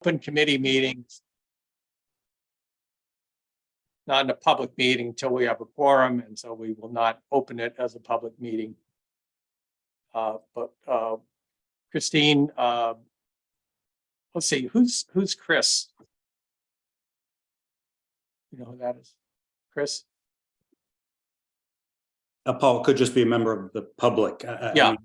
open committee meetings, not in a public meeting until we have a quorum, and so we will not open it as a public meeting. But Christine, let's see, who's Chris? You know who that is? Chris? Paul could just be a member of the public. Yeah. I mean,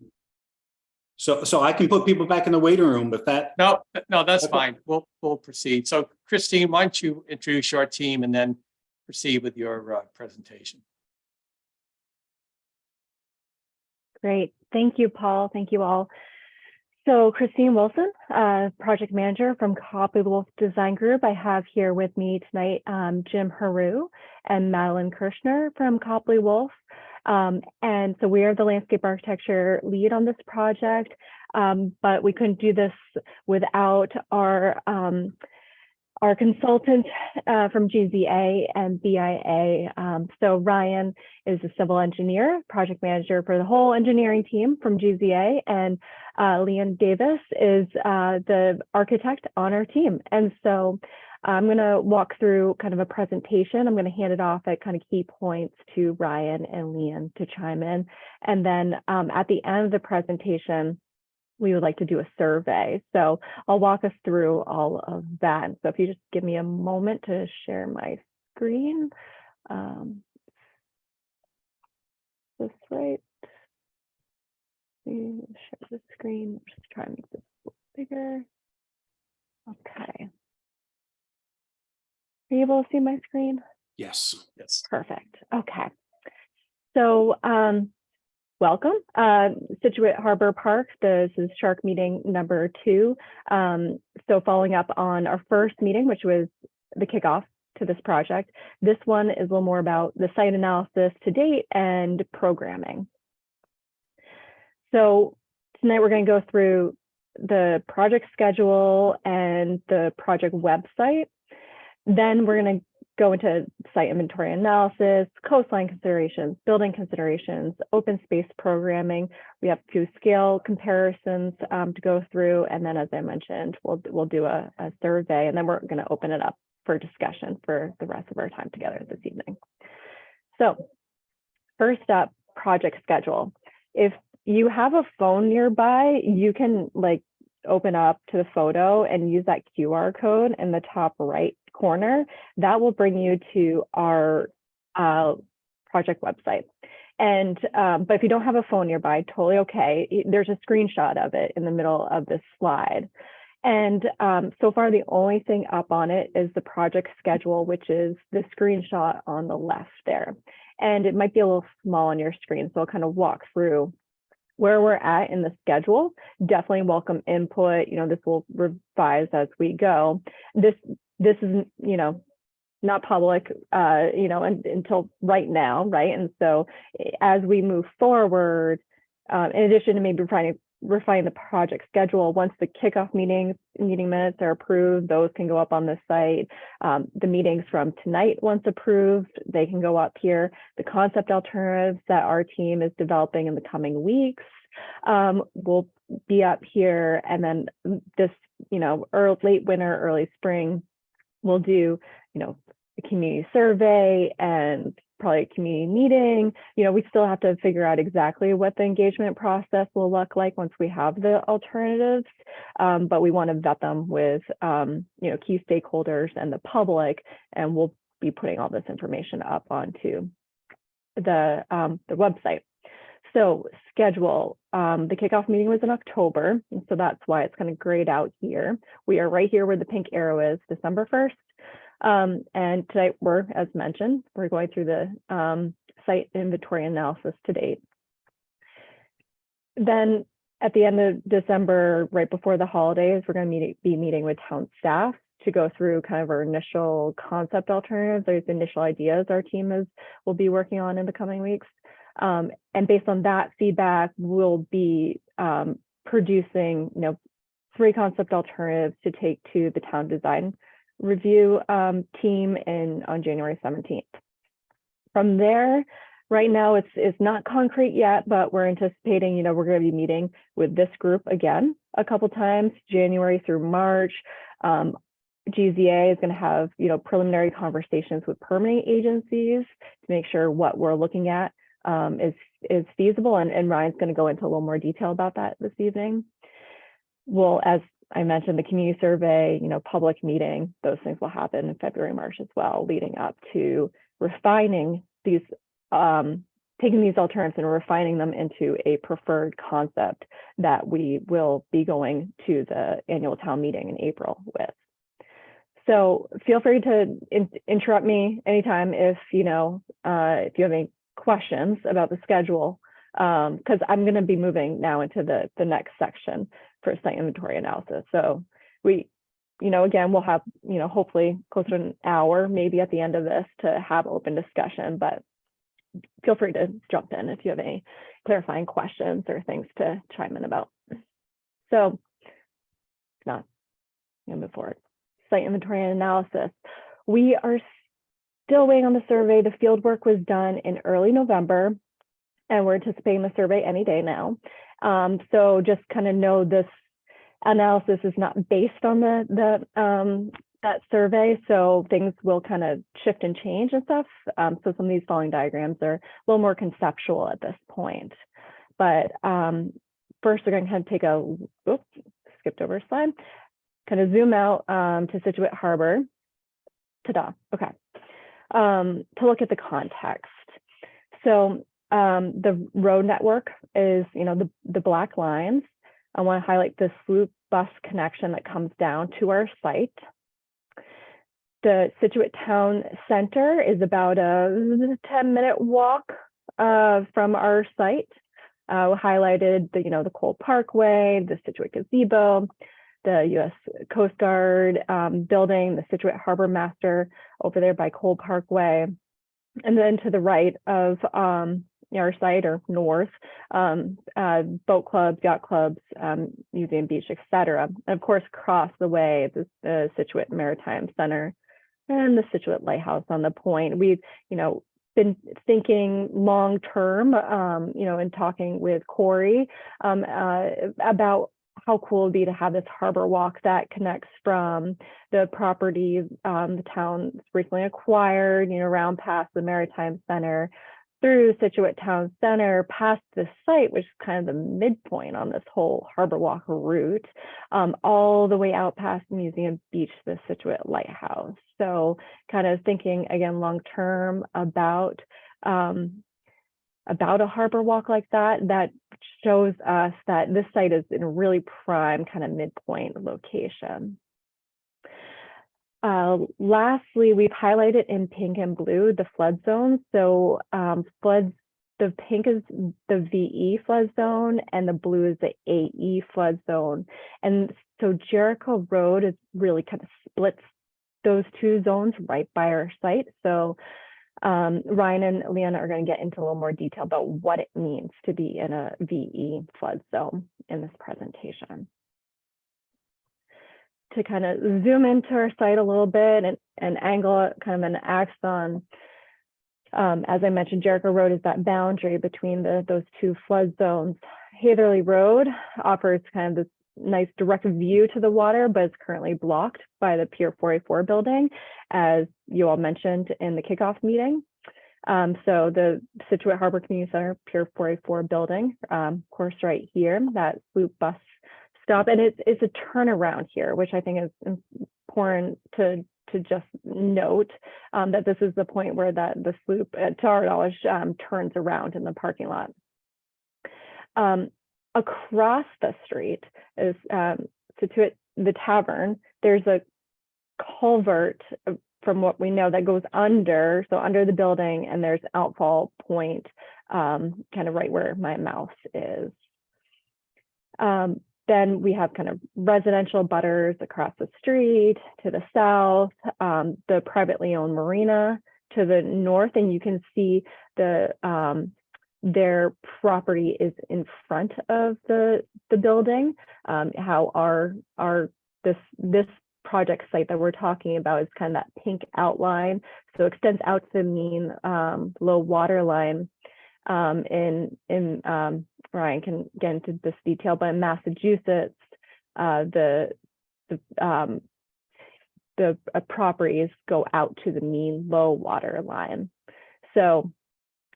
so I can put people back in the waiting room, but that. No, that's Okay. fine. We'll proceed. So Christine, why don't you introduce your team and then proceed with your presentation. Great. Thank you, Paul. Thank you all. So Christine Wilson, project manager from Copley Wolf Design Group. I have here with me tonight Jim Haru and Madeline Kirshner from Copley Wolf. And so we are the landscape architecture lead on this project, but we couldn't do this without our consultant from GZA and BIA. So Ryan is a civil engineer, project manager for the whole engineering team from GZA, and Leanne Davis is the architect on our team. And so I'm going to walk through kind of a presentation. I'm going to hand it off at kind of key points to Ryan and Leanne to chime in. And then at the end of the presentation, we would like to do a survey. So I'll walk us through all of that. So if you just give me a moment to share my screen. This right. Share the screen. Just try and make this a little bigger. Okay. Are you able to see my screen? Yes. Yes. Perfect. Okay. So welcome. Scituate Harbor Park. This is SHARC meeting number 2. So following up on our first meeting, which was the kickoff to this project, this one is a little more about the site analysis to date and programming. So tonight we're going to go through the project schedule and the project website. Then we're going to go into site inventory analysis, coastline considerations, building considerations, open space programming. We have 2 scale comparisons to go through. And then, as I mentioned, we'll do a survey, and then we're going to open it up for discussion for the rest of our time together this evening. So first up, project schedule. If you have a phone nearby, you can open up to the photo and use that QR code in the top right corner. That will bring you to our project website. And but if you don't have a phone nearby, totally okay. There's a screenshot of it in the middle of this slide. And so far, the only thing up on it is the project schedule, which is the screenshot on the left there. And it might be a little small on your screen, so I'll kind of walk through where we're at in the schedule. Definitely welcome input. This will revise as we go. This is, not public, until right now, right? And so as we move forward, in addition to maybe refine the project schedule, once the kickoff meeting minutes are approved, those can go up on the site. The meetings from tonight, once approved, they can go up here. The concept alternatives that our team is developing in the coming weeks will be up here. And then this, late winter, early spring, we'll do, a community survey and probably a community meeting. We still have to figure out exactly what the engagement process will look like once we have the alternatives, but we want to vet them with, key stakeholders and the public, and we'll be putting all this information up onto the website. So schedule, the kickoff meeting was in October, and so that's why it's kind of grayed out here. We are right here where the pink arrow is, December 1st. And tonight as mentioned, we're going through the site inventory analysis to date. Then at the end of December, right before the holidays, we're going to be meeting with town staff to go through kind of our initial concept alternatives. There's initial ideas our team will be working on in the coming weeks. And based on that feedback, we'll be producing, 3 concept alternatives to take to the town design review team on January 17th. From there, right now it's not concrete yet, but we're anticipating, we're going to be meeting with this group again a couple times, January through March, GZA is going to have, preliminary conversations with permitting agencies to make sure what we're looking at is feasible. And Ryan's going to go into a little more detail about that this evening. Well, as I mentioned, the community survey, public meeting, those things will happen in February, March as well, leading up to refining these, taking these alternatives and refining them into a preferred concept that we will be going to the annual town meeting in April with. So feel free to interrupt me anytime if you have any questions about the schedule, because I'm going to be moving now into the next section for site inventory analysis. So we, again, we'll have, hopefully closer to an hour, maybe at the end of this, to have open discussion, but feel free to jump in if you have any clarifying questions or things to chime in about. So if not, I'm going to move forward. Site inventory and analysis. We are still waiting on the survey. The field work was done in early November, and we're anticipating the survey any day now. So just kind of know this analysis is not based on that survey, so things will kind of shift and change and stuff. So some of these following diagrams are a little more conceptual at this point. But first, we're going to kind of take a, oops, skipped over a slide, kind of zoom out to Scituate Harbor. Ta-da, okay. To look at the context. So the road network is, the black lines. I want to highlight the sloop bus connection that comes down to our site. The Scituate Town Center is about a 10-minute walk from our site. We highlighted the Cole Parkway, the Scituate Gazebo, the U.S. Coast Guard building, the Scituate Harbor Master over there by Cole Parkway. And then to the right of our site, or north, boat clubs, yacht clubs, museum beach, etc. And of course, across the way, the Scituate Maritime Center and the Scituate Lighthouse on the point. We've, been thinking long term, and talking with Corey about how cool it would be to have this harbor walk that connects from the property the town recently acquired, around past the Maritime Center, through Scituate Town Center, past the site, which is kind of the midpoint on this whole harbor walk route, all the way out past Museum Beach, the Scituate Lighthouse. So kind of thinking again long-term about a harbor walk like that shows us that this site is in a really prime kind of midpoint location. Lastly, we've highlighted in pink and blue the flood zones. So floods, the pink is the VE flood zone and the blue is the AE flood zone. And so Jericho Road is really kind of splits those two zones right by our site. So Ryan and Leanna are going to get into a little more detail about what it means to be in a VE flood zone in this presentation. To kind of zoom into our site a little bit and angle it kind of an axon. As I mentioned, Jericho Road is that boundary between those two flood zones. Hatherley Road offers kind of this nice direct view to the water, but it's currently blocked by the Pier 484 building, as you all mentioned in the kickoff meeting. So the Scituate Harbor Community Center, Pier 484 building, of course, right here, that sloop bus stop, and it's a turnaround here, which I think is important to just note, that this is the point where the sloop, to our knowledge, turns around in the parking lot. Across the street is Scituate, the tavern. There's a culvert, from what we know, that goes under the building, and there's outfall point kind of right where my mouse is. Then we have kind of residential butters across the street to the south, the privately owned marina to the north, and you can see their property is in front of the building. How this project site that we're talking about is kind of that pink outline, so it extends out to the mean low water line. Ryan can get into this detail, but in Massachusetts, the the properties go out to the mean low water line. So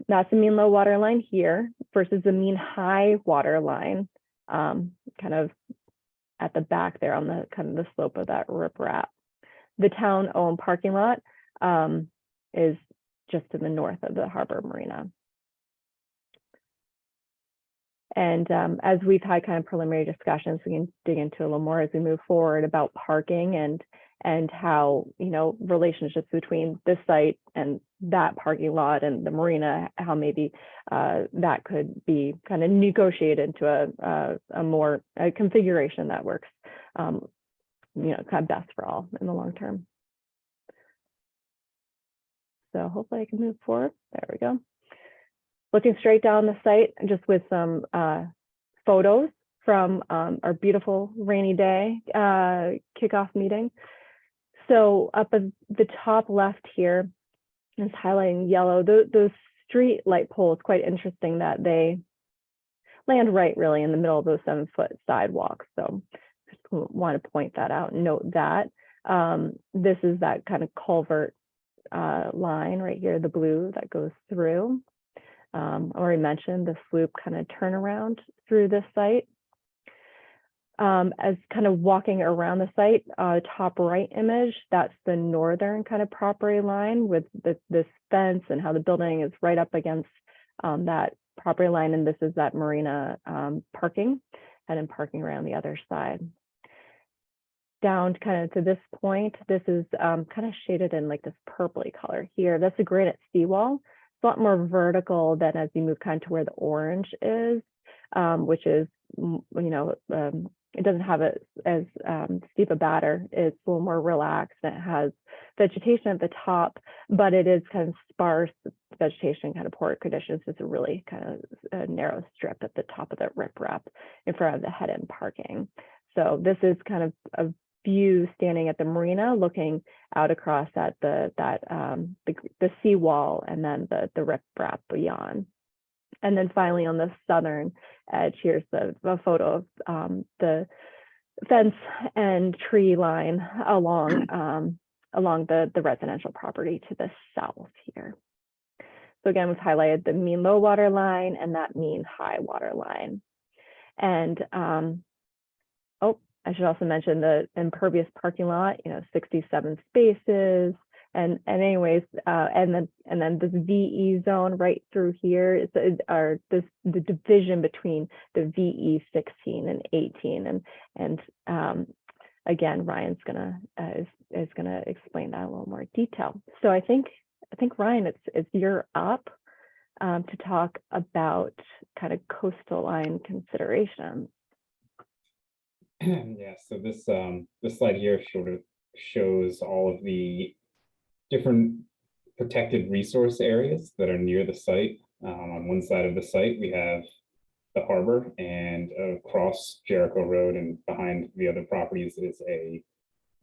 that's the mean low water line here versus the mean high water line, kind of at the back there on the kind of the slope of that riprap. The town-owned parking lot is just to the north of the harbor marina. And as we've had kind of preliminary discussions, we can dig into a little more as we move forward about parking and how, you know, relationships between this site and that parking lot and the marina, how maybe that could be kind of negotiated into a configuration that works, you know, kind of best for all in the long term. So hopefully I can move forward. There we go. Looking straight down the site and just with some photos from our beautiful rainy day kickoff meeting. So up at the top left here is highlighting yellow. Those street light poles, quite interesting that they land right really in the middle of those 7-foot sidewalks. So just want to point that out and note that. This is that kind of culvert line right here, the blue that goes through. I already mentioned the sloop kind of turnaround through this site. As kind of walking around the site, top right image, that's the northern kind of property line with this fence and how the building is right up against that property line. And this is that marina parking, and then parking around the other side. Down kind of to this point, this is kind of shaded in like this purpley color here. That's a granite seawall. It's a lot more vertical than as you move kind of to where the orange is, which is, you know, it doesn't have as steep a batter. It's a little more relaxed. It has vegetation at the top, but it is kind of sparse vegetation, kind of poor conditions. It's a really kind of a narrow strip at the top of the riprap in front of the head-end parking. So this is kind of a view standing at the marina, looking out across at the seawall and then the riprap beyond. And then finally on the southern edge, here's a photo of the fence and tree line along the residential property to the south here. So again, we've highlighted the mean low water line and that mean high water line. And I should also mention the impervious parking lot, you know, 67 spaces. And anyways, and then this VE zone right through here is the division between the VE 16 and 18, and again, Ryan's is gonna explain that in a little more detail. So I think Ryan, it's you're up to talk about kind of coastal line considerations. Yeah, so this slide here sort of shows all of the different protected resource areas that are near the site. On one side of the site, we have the harbor, and across Jericho Road and behind the other properties is a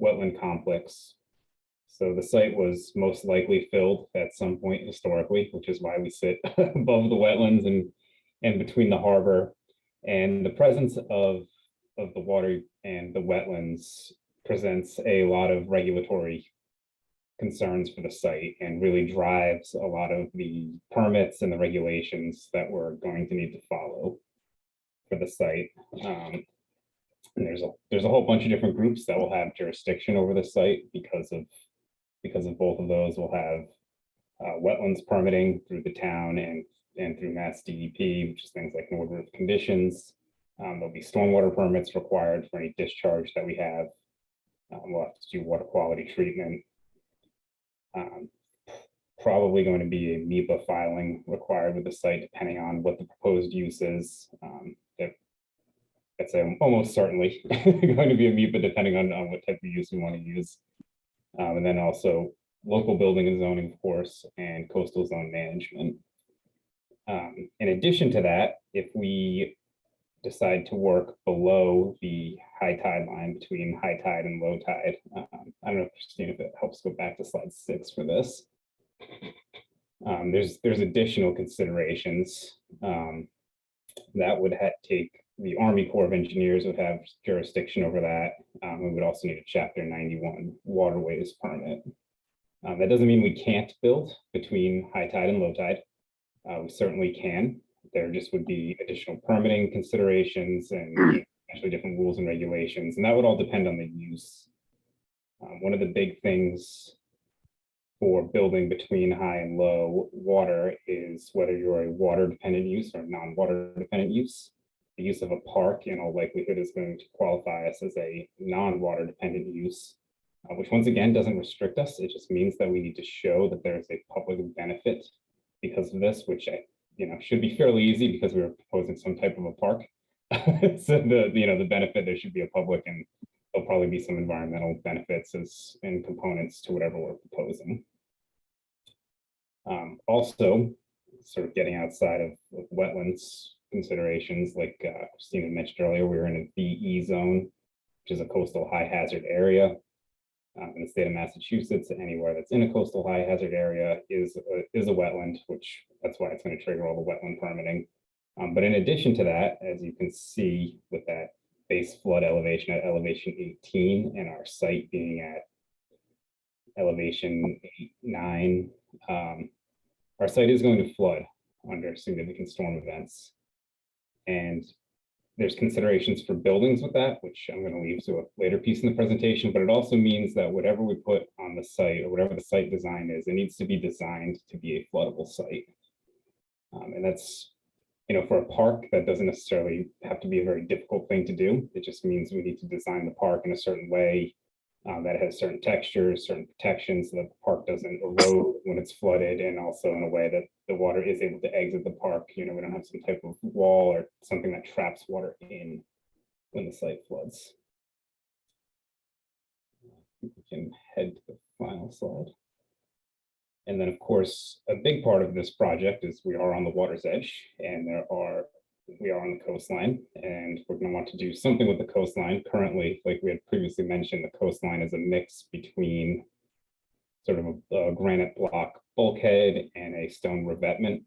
wetland complex. So the site was most likely filled at some point historically, which is why we sit above the wetlands and between the harbor. And the presence of the water and the wetlands presents a lot of regulatory concerns for the site and really drives a lot of the permits and the regulations that we're going to need to follow for the site. And there's a whole bunch of different groups that will have jurisdiction over the site because of both of those. We'll have wetlands permitting through the town and through Mass DEP, which is things like an order of conditions. There'll be stormwater permits required for any discharge that we have. We'll have to do water quality treatment. Probably going to be a MEPA filing required with the site, depending on what the proposed use is. That's almost certainly going to be a MEPA, depending on what type of use we want to use. And then also local building and zoning, of course, and coastal zone management. In addition to that, if we decide to work below the high tide line between high tide and low tide. I don't know, Christine, if it helps go back to slide 6 for this. There's additional considerations that would take the Army Corps of Engineers would have jurisdiction over that. We would also need a Chapter 91 waterways permit. That doesn't mean we can't build between high tide and low tide. We certainly can. There just would be additional permitting considerations and actually different rules and regulations, and that would all depend on the use. One of the big things for building between high and low water is whether you're a water dependent use or non-water dependent use. The use of a park in all likelihood is going to qualify us as a non-water dependent use, which once again doesn't restrict us. It just means that we need to show that there is a public benefit because of this, which should be fairly easy because we were proposing some type of a park. So the benefit, there should be a public, and there'll probably be some environmental benefits and components to whatever we're proposing. Also, sort of getting outside of wetlands considerations, like Christina mentioned earlier, we're in a VE zone, which is a coastal high hazard area. In the state of Massachusetts, anywhere that's in a coastal high hazard area is a wetland, which that's why it's going to trigger all the wetland permitting. But in addition to that, as you can see with that base flood elevation at elevation 18 and our site being at elevation 8-9, our site is going to flood under significant storm events. And there's considerations for buildings with that, which I'm going to leave to a later piece in the presentation, but it also means that whatever we put on the site or whatever the site design is, it needs to be designed to be a floodable site. And that's, for a park, that doesn't necessarily have to be a very difficult thing to do. It just means we need to design the park in a certain way that has certain textures, certain protections, so that the park doesn't erode when it's flooded, and also in a way that the water is able to exit the park. We don't have some type of wall or something that traps water in when the site floods. We can head to the final slide. And then, of course, a big part of this project is we are on the water's edge, and we are on the coastline, and we're going to want to do something with the coastline. Currently, like we had previously mentioned, the coastline is a mix between sort of a granite block bulkhead and a stone revetment,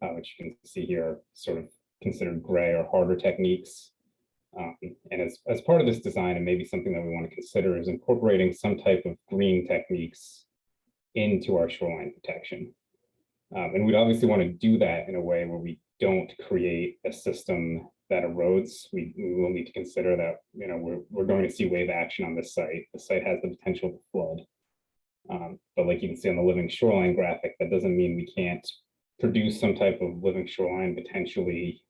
which you can see here, sort of considered gray or harder techniques. And as part of this design, and maybe something that we want to consider, is incorporating some type of green techniques into our shoreline protection. And we'd obviously want to do that in a way where we don't create a system that erodes. We will need to consider that, we're going to see wave action on this site. The site has the potential to flood. But like you can see on the living shoreline graphic, that doesn't mean we can't produce some type of living shoreline potentially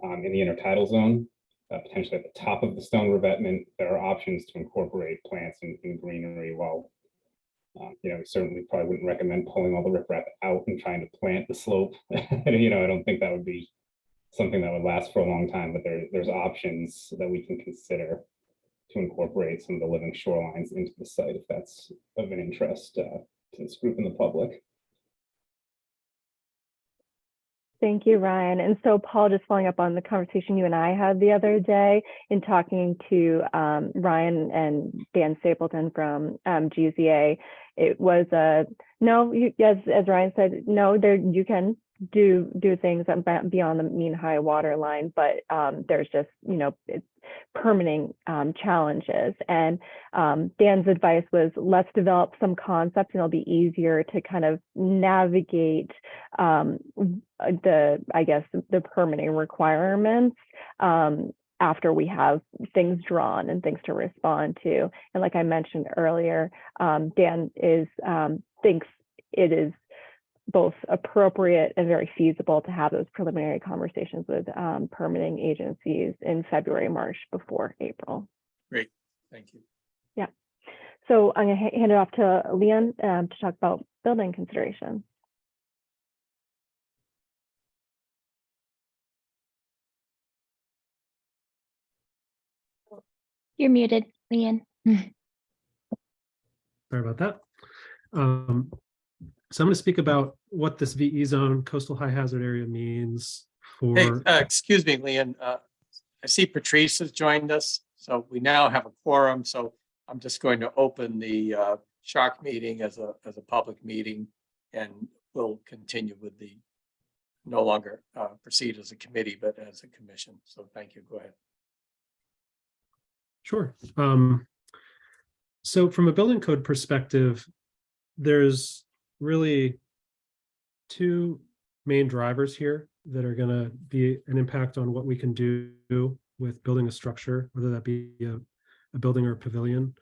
in the intertidal zone, potentially at the top of the stone revetment. There are options to incorporate plants and greenery while we certainly probably wouldn't recommend pulling all the riprap out and trying to plant the slope. I don't think that would be something that would last for a long time, but there's options that we can consider to incorporate some of the living shorelines into the site if that's of an interest to this group and the public. Thank you, Ryan. And so, Paul, just following up on the conversation you and I had the other day in talking to Ryan and Dan Stapleton from GZA, it was as Ryan said, no, you can do things beyond the mean high water line, but there's just it's permitting challenges. And Dan's advice was, let's develop some concepts, and it'll be easier to kind of navigate the permitting requirements after we have things drawn and things to respond to. And like I mentioned earlier, Dan thinks it is both appropriate and very feasible to have those preliminary conversations with permitting agencies in February, March, before April. Great, thank you. Yeah. So I'm going to hand it off to Leon to talk about building considerations. You're muted, Leon. Sorry about that. So I'm going to speak about what this VE zone, coastal high hazard area, means for. Hey, excuse me, Leon. I see Patrice has joined us, so we now have a quorum. So I'm just going to open the SHARC meeting as a public meeting, and we'll continue with the no longer proceed as a committee, but as a commission. So thank you. Go ahead. Sure. So from a building code perspective, there's really two main drivers here that are going to be an impact on what we can do with building a structure, whether that be a building or a pavilion.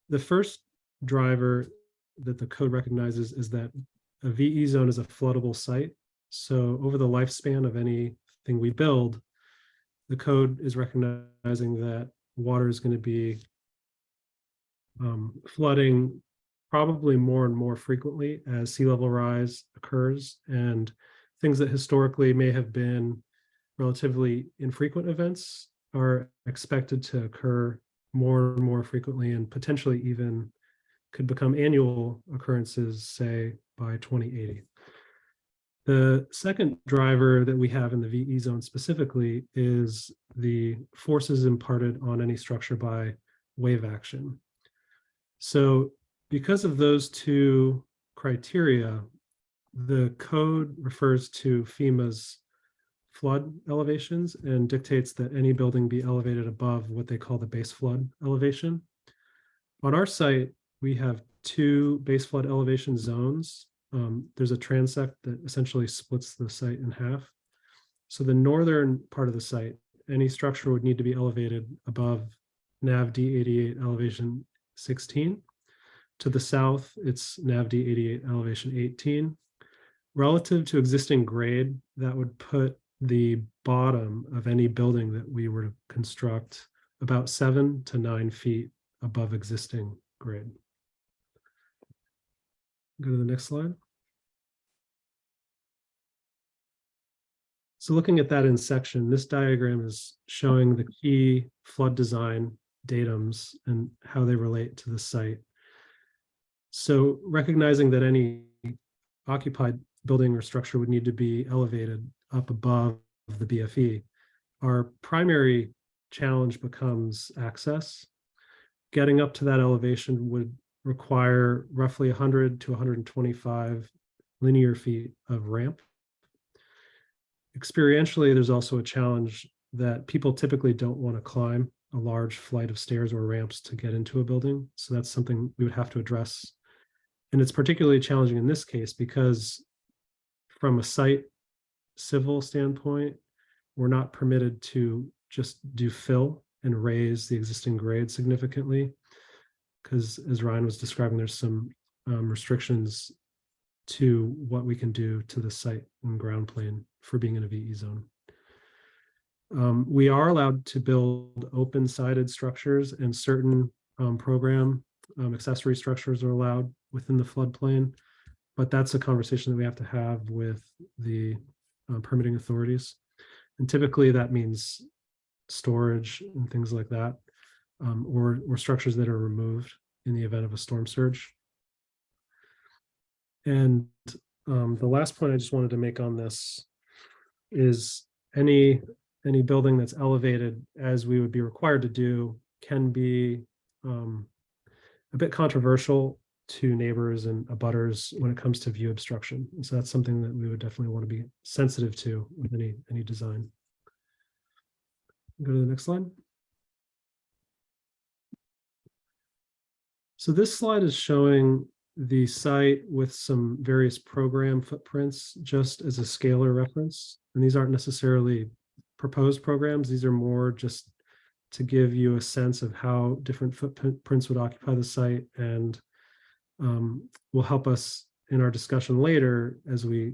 The first driver that the code recognizes is that a VE zone is a floodable site. So over the lifespan of anything we build, the code is recognizing that water is going to be flooding probably more and more frequently as sea level rise occurs, and things that historically may have been relatively infrequent events are expected to occur more and more frequently, and potentially even could become annual occurrences, say by 2080. The second driver that we have in the VE zone specifically is the forces imparted on any structure by wave action. So because of those two criteria, the code refers to FEMA's flood elevations and dictates that any building be elevated above what they call the base flood elevation. On our site, we have two base flood elevation zones. There's a transect that essentially splits the site in half. So the northern part of the site, any structure would need to be elevated above NAV D88 elevation 16. To the south, it's NAV D88 elevation 18. Relative to existing grade, that would put the bottom of any building that we were to construct about 7 to 9 feet above existing grade. Go to the next slide. So looking at that in section, this diagram is showing the key flood design datums and how they relate to the site. So recognizing that any occupied building or structure would need to be elevated up above the BFE, our primary challenge becomes access. Getting up to that elevation would require roughly 100 to 125 linear feet of ramp. Experientially, there's also a challenge that people typically don't want to climb a large flight of stairs or ramps to get into a building. So that's something we would have to address. And it's particularly challenging in this case because from a site civil standpoint, we're not permitted to just do fill and raise the existing grade significantly, because as Ryan was describing, there's some restrictions to what we can do to the site and ground plane for being in a VE zone. We are allowed to build open-sided structures, and certain program accessory structures are allowed within the floodplain, but that's a conversation that we have to have with the permitting authorities. And typically that means storage and things like that, or structures that are removed in the event of a storm surge. And the last point I just wanted to make on this is any building that's elevated, as we would be required to do, can be a bit controversial to neighbors and abutters when it comes to view obstruction. And so that's something that we would definitely want to be sensitive to with any design. Go to the next slide. So this slide is showing the site with some various program footprints just as a scalar reference. And these aren't necessarily proposed programs. These are more just to give you a sense of how different footprints would occupy the site, and will help us in our discussion later as we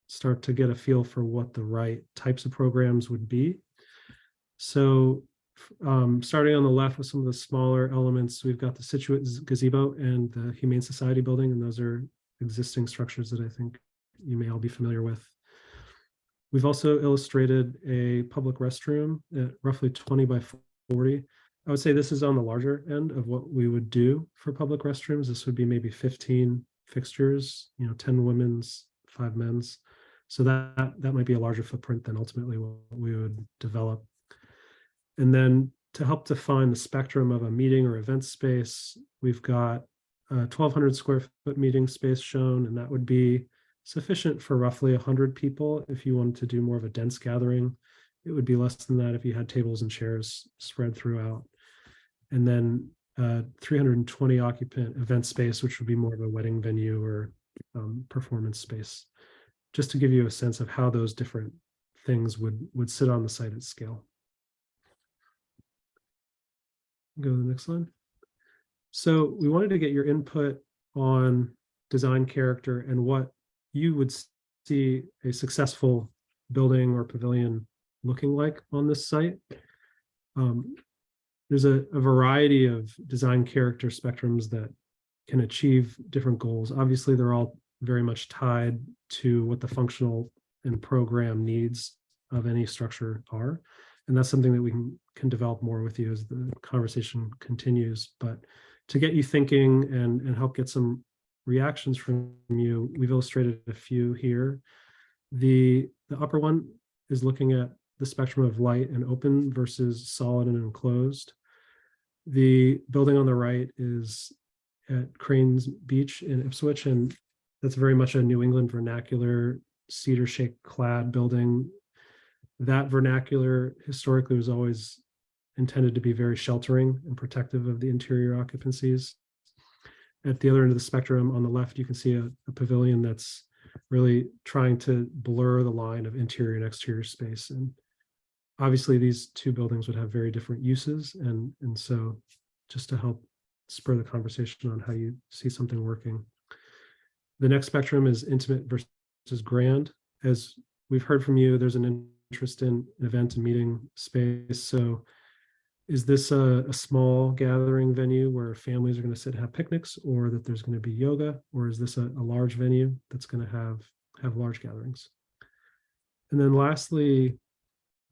start to get a feel for what the right types of programs would be. So starting on the left with some of the smaller elements, we've got the Scituate gazebo and the Humane Society building, and those are existing structures that I think you may all be familiar with. We've also illustrated a public restroom at roughly 20 by 40. I would say this is on the larger end of what we would do for public restrooms. This would be maybe 15 fixtures, 10 women's, 5 men's. So that might be a larger footprint than ultimately what we would develop. And then to help define the spectrum of a meeting or event space, we've got a 1,200 square foot meeting space shown, and that would be sufficient for roughly 100 people. If you wanted to do more of a dense gathering, it would be less than that if you had tables and chairs spread throughout. And then 320 occupant event space, which would be more of a wedding venue or performance space, just to give you a sense of how those different things would sit on the site at scale. Go to the next slide. So we wanted to get your input on design character and what you would see a successful building or pavilion looking like on this site. There's a variety of design character spectrums that can achieve different goals. Obviously, they're all very much tied to what the functional and program needs of any structure are. And that's something that we can develop more with you as the conversation continues. But to get you thinking and help get some reactions from you, we've illustrated a few here. The upper one is looking at the spectrum of light and open versus solid and enclosed. The building on the right is at Cranes Beach in Ipswich, and that's very much a New England vernacular cedar shake clad building. That vernacular historically was always intended to be very sheltering and protective of the interior occupancies. At the other end of the spectrum on the left, you can see a pavilion that's really trying to blur the line of interior and exterior space. And obviously these two buildings would have very different uses. And so just to help spur the conversation on how you see something working. The next spectrum is intimate versus grand. As we've heard from you, there's an interest in event and meeting space. So is this a small gathering venue where families are going to sit and have picnics, or that there's going to be yoga, or is this a large venue that's going to have large gatherings? And then lastly,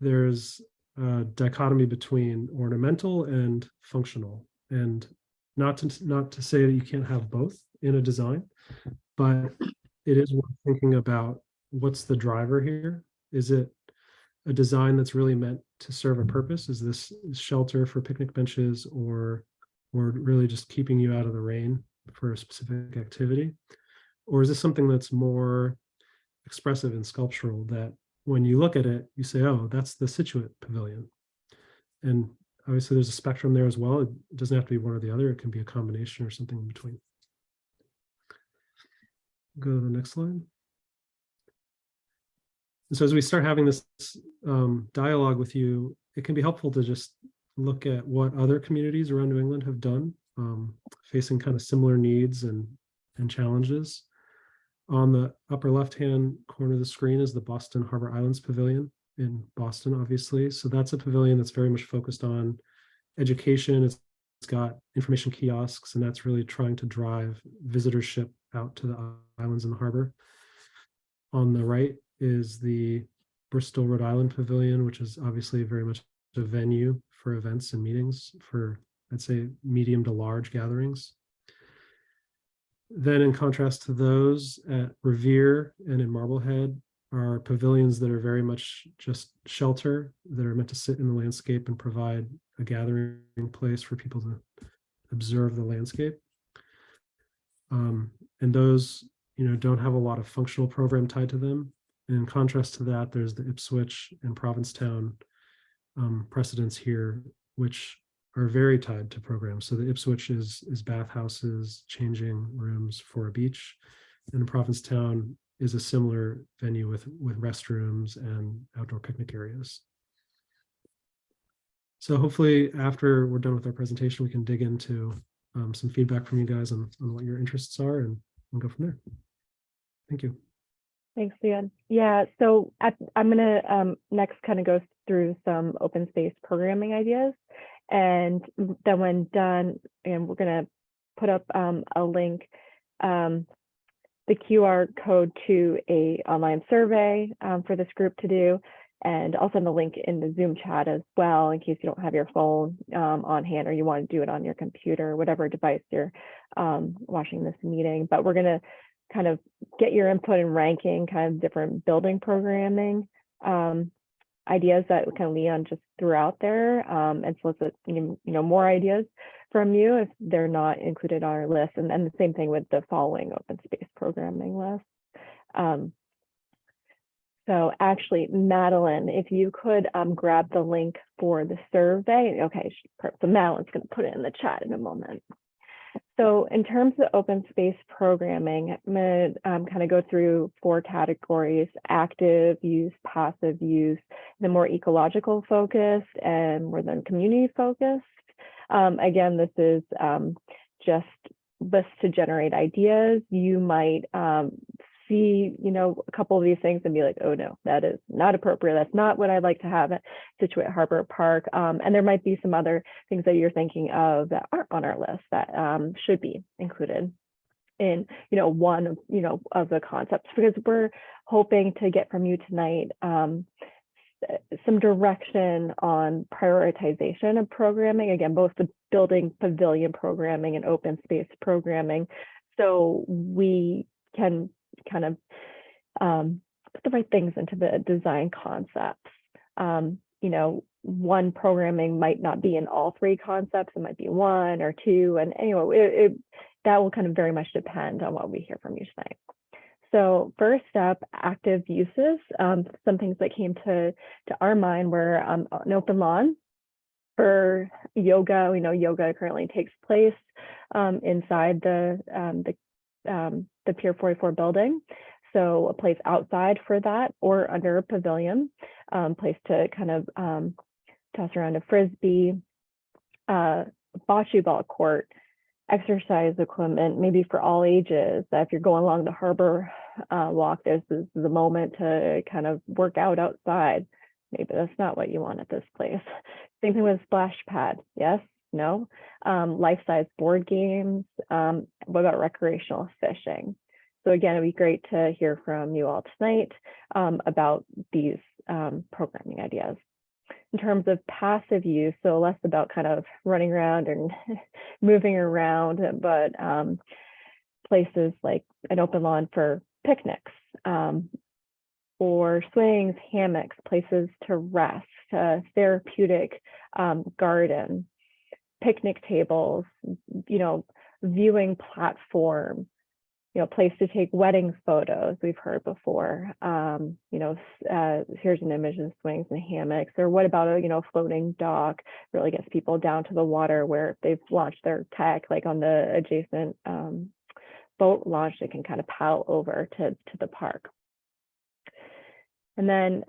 there's a dichotomy between ornamental and functional. And not to say that you can't have both in a design, but it is worth thinking about what's the driver here. Is it a design that's really meant to serve a purpose? Is this shelter for picnic benches, or really just keeping you out of the rain for a specific activity? Or is this something that's more expressive and sculptural, that when you look at it, you say, oh, that's the Scituate Pavilion? And obviously there's a spectrum there as well. It doesn't have to be one or the other. It can be a combination or something in between. Go to the next slide. And so as we start having this dialogue with you, it can be helpful to just look at what other communities around New England have done, facing kind of similar needs and challenges. On the upper left-hand corner of the screen is the Boston Harbor Islands Pavilion in Boston, obviously. So that's a pavilion that's very much focused on education. It's got information kiosks, and that's really trying to drive visitorship out to the islands and the harbor. On the right is the Bristol, Rhode Island Pavilion, which is obviously very much a venue for events and meetings for, I'd say, medium to large gatherings. Then in contrast to those, at Revere and in Marblehead are pavilions that are very much just shelter, that are meant to sit in the landscape and provide a gathering place for people to observe the landscape. And those, don't have a lot of functional program tied to them. And in contrast to that, there's the Ipswich and Provincetown precedents here, which are very tied to programs. So the Ipswich is bathhouses, changing rooms for a beach, and Provincetown is a similar venue with restrooms and outdoor picnic areas. So hopefully after we're done with our presentation, we can dig into some feedback from you guys on what your interests are, and we'll go from there. Thank you. Thanks, Leon. Yeah, so I'm going to next kind of go through some open space programming ideas. And then when done, and we're going to put up a link, the QR code to a online survey for this group to do, and I'll send the link in the Zoom chat as well, in case you don't have your phone on hand, or you want to do it on your computer, whatever device you're watching this meeting. But we're going to kind of get your input and ranking kind of different building programming ideas that kind of Leon just threw out there, and solicit more ideas from you if they're not included on our list, and the same thing with the following open space programming list. So actually, Madeline, if you could grab the link for the survey. Okay, so Madeline's going to put it in the chat in a moment. So in terms of open space programming, I'm going to kind of go through 4 categories: active use, passive use, the more ecological focused, and more than community focused. Again, this is just lists to generate ideas. You might see, a couple of these things and be like, oh no, that is not appropriate. That's not what I'd like to have at Scituate Harbor Park. And there might be some other things that you're thinking of that aren't on our list that should be included in, one of, of the concepts, because we're hoping to get from you tonight some direction on prioritization of programming, again, both the building pavilion programming and open space programming, so we can kind of put the right things into the design concepts. One programming might not be in all 3 concepts, it might be 1 or 2, and anyway, that will kind of very much depend on what we hear from you tonight. So first up, active uses. Some things that came to our mind were an open lawn for yoga. We know yoga currently takes place inside the Pier 44 building. So a place outside for that, or under a pavilion, place to kind of toss around a frisbee, bocce ball court, exercise equipment, maybe for all ages. If you're going along the harbor walk, this is the moment to kind of work out outside. Maybe that's not what you want at this place. Same thing with splash pad. Yes, no. Life-size board games. What about recreational fishing? So again, it'd be great to hear from you all tonight about these programming ideas. In terms of passive use, so less about kind of running around and moving around, but places like an open lawn for picnics, or swings, hammocks, places to rest, therapeutic garden, picnic tables, viewing platform, place to take wedding photos, we've heard before. Here's an image of swings and hammocks. Or what about a floating dock? Really gets people down to the water where they've launched their kayak, like on the adjacent boat launch, they can kind of paddle over to the park. And then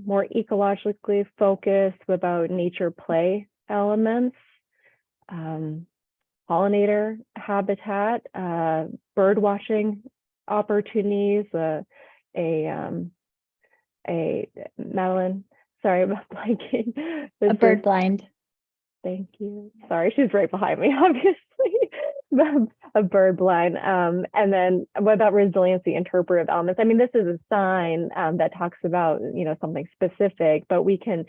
more ecologically focused about nature play elements. Pollinator habitat, bird watching opportunities, Madeline, sorry, I'm blanking. A bird blind. Thank you. Sorry, she's right behind me, obviously. A bird blind. And then what about resiliency interpretive elements? I mean, this is a sign that talks about, something specific, but we can,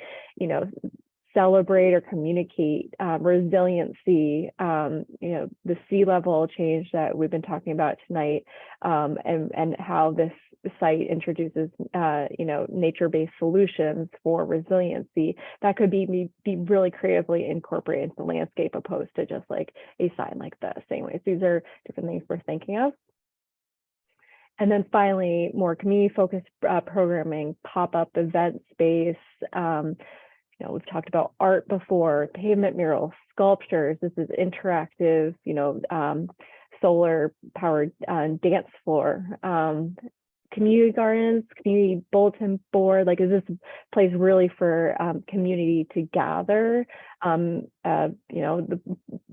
celebrate or communicate resiliency, the sea level change that we've been talking about tonight, and how this site introduces, nature-based solutions for resiliency that could be really creatively incorporated into the landscape, opposed to just like a sign like this. Anyways, these are different things we're thinking of. And then finally, more community-focused programming, pop-up event space. We've talked about art before, pavement murals, sculptures. This is interactive, solar-powered dance floor, community gardens, community bulletin board. Like, is this a place really for community to gather? The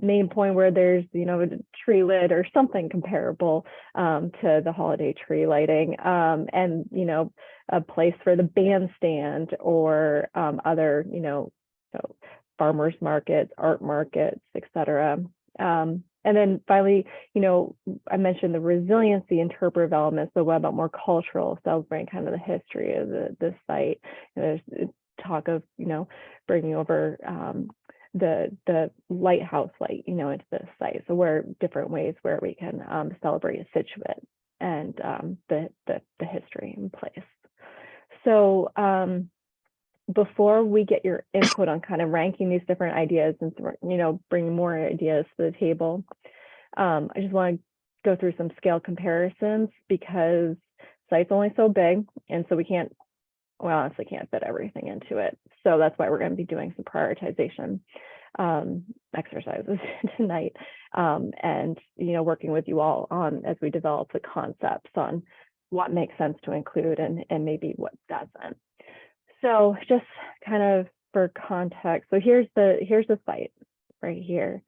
main point where there's, a tree lit or something comparable to the holiday tree lighting, and, a place for the bandstand or other, farmers markets, art markets, etc. And then finally, I mentioned the resiliency interpretive elements. So what about more cultural, celebrating kind of the history of the site? There's talk of, bringing over the lighthouse light, into this site. So where different ways where we can celebrate Scituate and the history in place. So before we get your input on kind of ranking these different ideas and, bringing more ideas to the table, I just want to go through some scale comparisons, because site's only so big, and so we honestly can't fit everything into it. So that's why we're going to be doing some prioritization exercises tonight, and working with you all on as we develop the concepts on what makes sense to include and maybe what doesn't. So just kind of for context, so here's the site right here.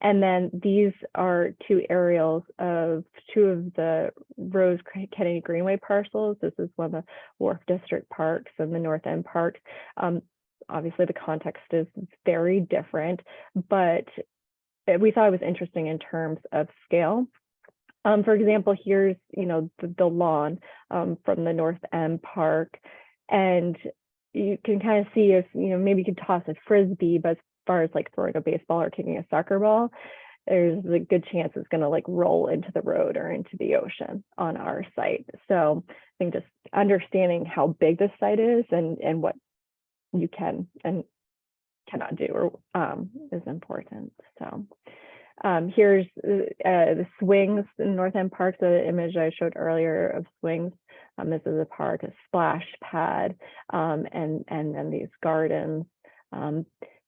And then these are two aerials of two of the Rose Kennedy Greenway parcels. This is one of the Wharf District parks and the North End parks. Obviously, the context is very different, but we thought it was interesting in terms of scale. For example, here's the lawn from the North End Park, and you can kind of see if maybe you could toss a frisbee, but as far as like throwing a baseball or kicking a soccer ball, there's a good chance it's going to like roll into the road or into the ocean on our site. So I think just understanding how big this site is and what you can and cannot do is important. So here's the swings in North End Park, the image I showed earlier of swings. This is a park, a splash pad, and then these gardens.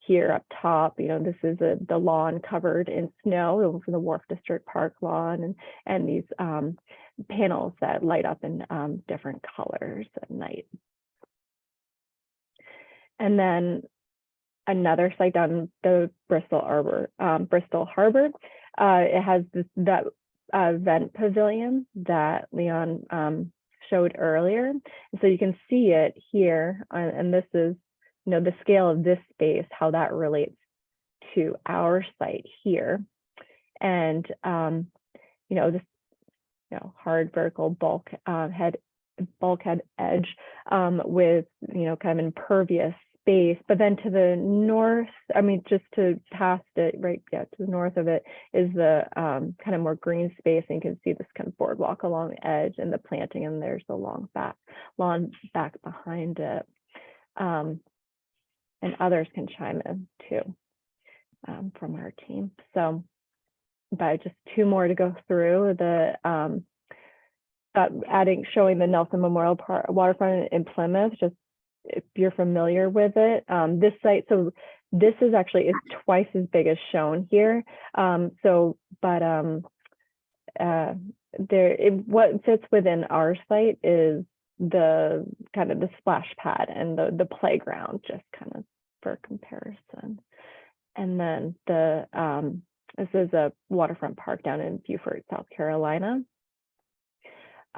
Here up top, this is the lawn covered in snow from the Wharf District Park lawn, and these panels that light up in different colors at night. And then another site down the Bristol Harbor. It has that vent pavilion that Leon showed earlier. And so you can see it here, and this is the scale of this space, how that relates to our site here. And this hard vertical bulkhead edge with kind of impervious space, but then to the north, just to past it, right, to the north of it is the kind of more green space, and you can see this kind of boardwalk along the edge and the planting, and there's the lawn back behind it. And others can chime in too from our team. So, but just two more to go through. The showing the Nelson Memorial Waterfront in Plymouth, just if you're familiar with it. This site, so this is twice as big as shown here. What fits within our site is the kind of the splash pad and the playground, just kind of for comparison. And then this is a waterfront park down in Beaufort, South Carolina.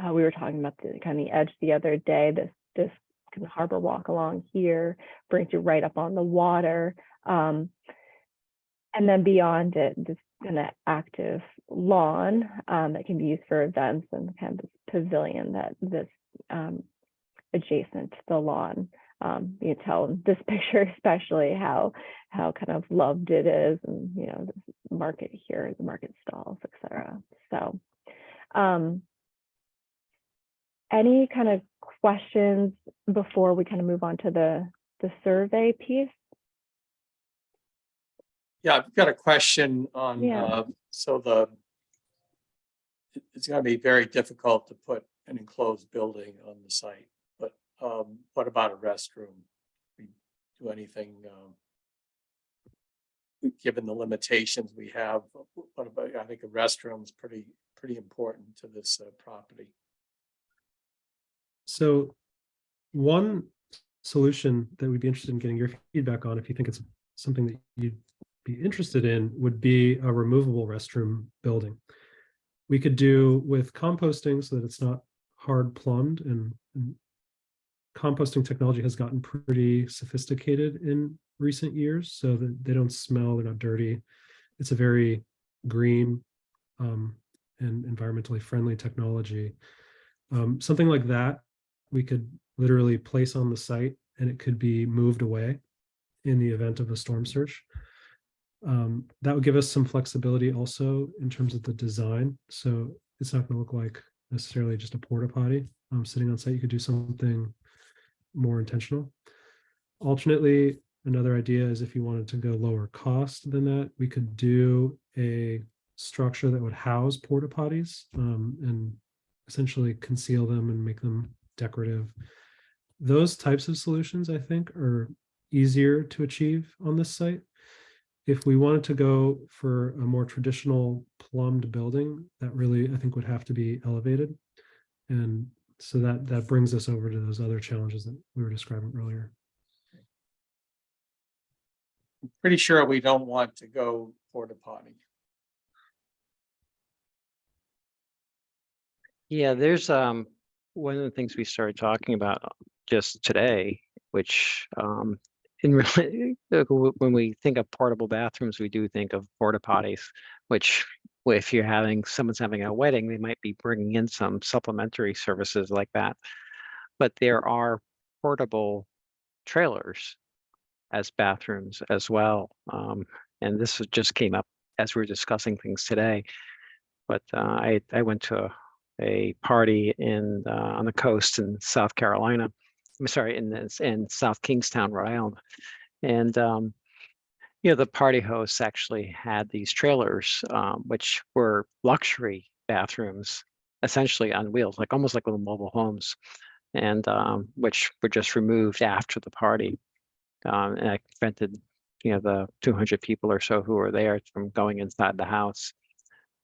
We were talking about the kind of the edge the other day. This kind of harbor walk along here brings you right up on the water. And then beyond it, this kind of active lawn that can be used for events, and kind of this pavilion that this adjacent to the lawn. You can tell in this picture especially how kind of loved it is, and the market here, the market stalls, etc. So any kind of questions before we kind of move on to the survey piece? Yeah, I've got a question on, it's going to be very difficult to put an enclosed building on the site, but what about a restroom? We do anything, given the limitations we have? What about, I think a restroom is pretty important to this property. So one solution that we'd be interested in getting your feedback on, if you think it's something that you'd be interested in, would be a removable restroom building. We could do with composting so that it's not hard plumbed, and composting technology has gotten pretty sophisticated in recent years, so that they don't smell, they're not dirty. It's a very green and environmentally friendly technology. Something like that we could literally place on the site, and it could be moved away in the event of a storm surge. That would give us some flexibility also in terms of the design. So it's not going to look like necessarily just a porta potty sitting on site. You could do something more intentional. Alternately, another idea is if you wanted to go lower cost than that, we could do a structure that would house porta potties and essentially conceal them and make them decorative. Those types of solutions, I think, are easier to achieve on this site. If we wanted to go for a more traditional plumbed building, that really, I think, would have to be elevated. And so that brings us over to those other challenges that we were describing earlier. Pretty sure we don't want to go porta potty. Yeah, there's one of the things we started talking about just today, which in really when we think of portable bathrooms, we do think of porta potties, which if you're having someone's having a wedding, they might be bringing in some supplementary services like that. But there are portable trailers as bathrooms as well. And this just came up as we were discussing things today. But I went to a party in on the coast in South Carolina. I'm sorry, in South Kingstown, Rhode Island, and the party hosts actually had these trailers, which were luxury bathrooms, essentially on wheels, like almost like little mobile homes, and which were just removed after the party, and it prevented the 200 people or so who were there from going inside the house.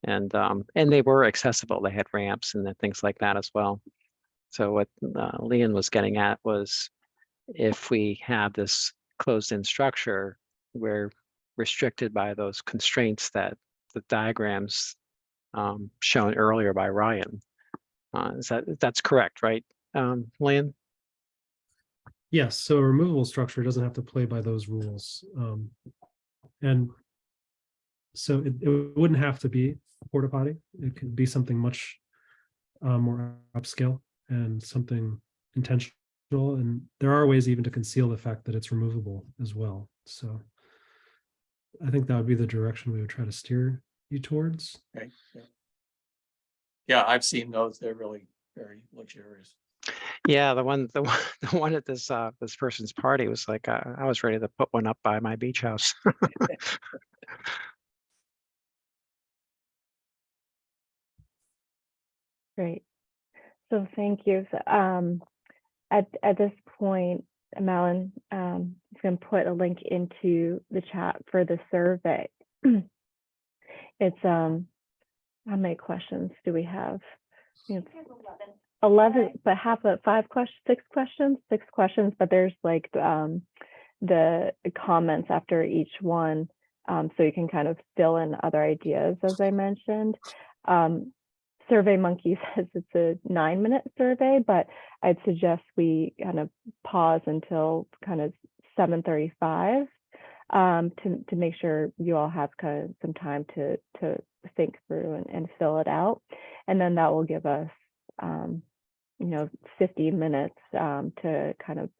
And they were accessible. They had ramps and things like that as well. So what Leon was getting at was, if we have this closed-in structure, we're restricted by those constraints that the diagrams shown earlier by Ryan. That's correct, right, Leon? Yes, so a removable structure doesn't have to play by those rules. And so it wouldn't have to be a porta potty. It could be something much more upscale and something intentional. And there are ways even to conceal the fact that it's removable as well. So I think that would be the direction we would try to steer you towards. Okay. Yeah, I've seen those. They're really very luxurious. Yeah, the one at this this person's party was like, I was ready to put one up by my beach house. Great. So thank you. At this point, Malin is going to put a link into the chat for the survey. It's how many questions do we have? It's 11, but six questions, but there's like the comments after each one, so you can kind of fill in other ideas, as I mentioned. Survey Monkey says it's a 9-minute survey, but I'd suggest we kind of pause until kind of 7:35 to make sure you all have kind of some time to think through and fill it out, and then that will give us 15 minutes to kind of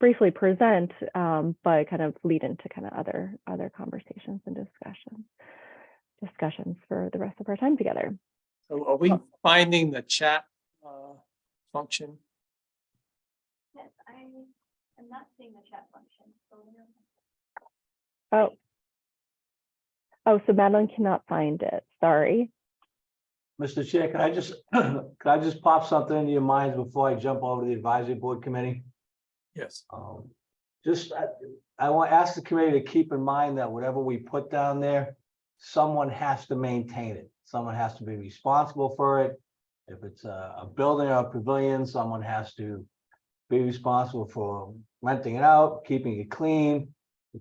briefly present, but kind of lead into kind of other conversations and discussions for the rest of our time together. So are we finding the chat function? Yes, I am not seeing the chat function. Oh, so Madeline cannot find it. Sorry. Mr. Chair, could I just pop something into your minds before I jump over to the advisory board committee? Yes. I want to ask the committee to keep in mind that whatever we put down there, someone has to maintain it. Someone has to be responsible for it. If it's a building or a pavilion, someone has to be responsible for renting it out, keeping it clean,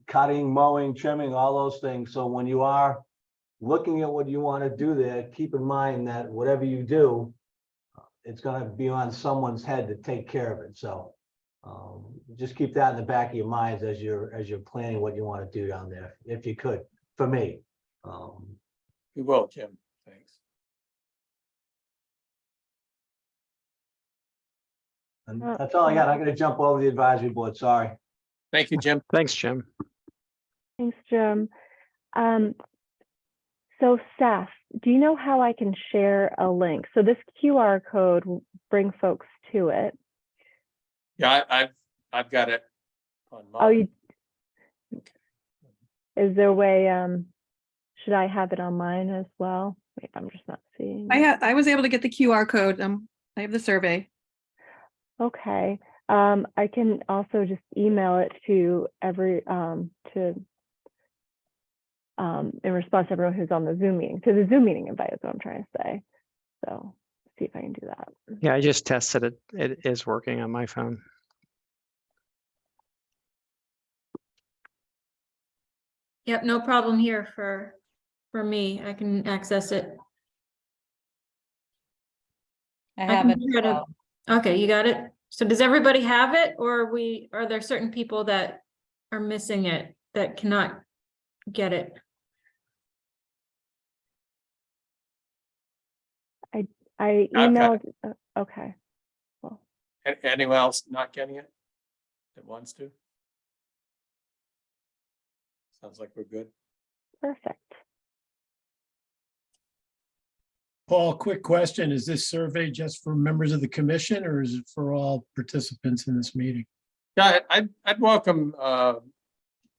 cutting, mowing, trimming, all those things. So when you are looking at what you want to do there, keep in mind that whatever you do, it's going to be on someone's head to take care of it. So just keep that in the back of your minds as you're planning what you want to do down there, if you could, for me. We will, Jim. Thanks. And that's all I got. I'm going to jump over the advisory board. Sorry. Thank you, Jim. Thanks, Jim. Thanks, Jim. So Seth, do you know how I can share a link? So this QR code will bring folks to it. Yeah, I've got it on Oh, mine. is there a way, should I have it on mine as well? Wait, I'm just not seeing. I was able to get the QR code. I have the survey. Okay, I can also just email it to in response to everyone who's on the Zoom meeting, to the Zoom meeting invite is what I'm trying to say. So see if I can do that. Yeah, I just tested it. It is working on my phone. Yep, no problem here for me. I can access it. I I have can it. try to- Okay, you got it? So does everybody have it, or are there certain people that are missing it that cannot get it? I emailed, okay, Anyone else not getting it that wants to? Sounds like we're good. perfect. Paul, quick question. Is this survey just for members of the commission or is it for all participants in this meeting? Yeah, I'd welcome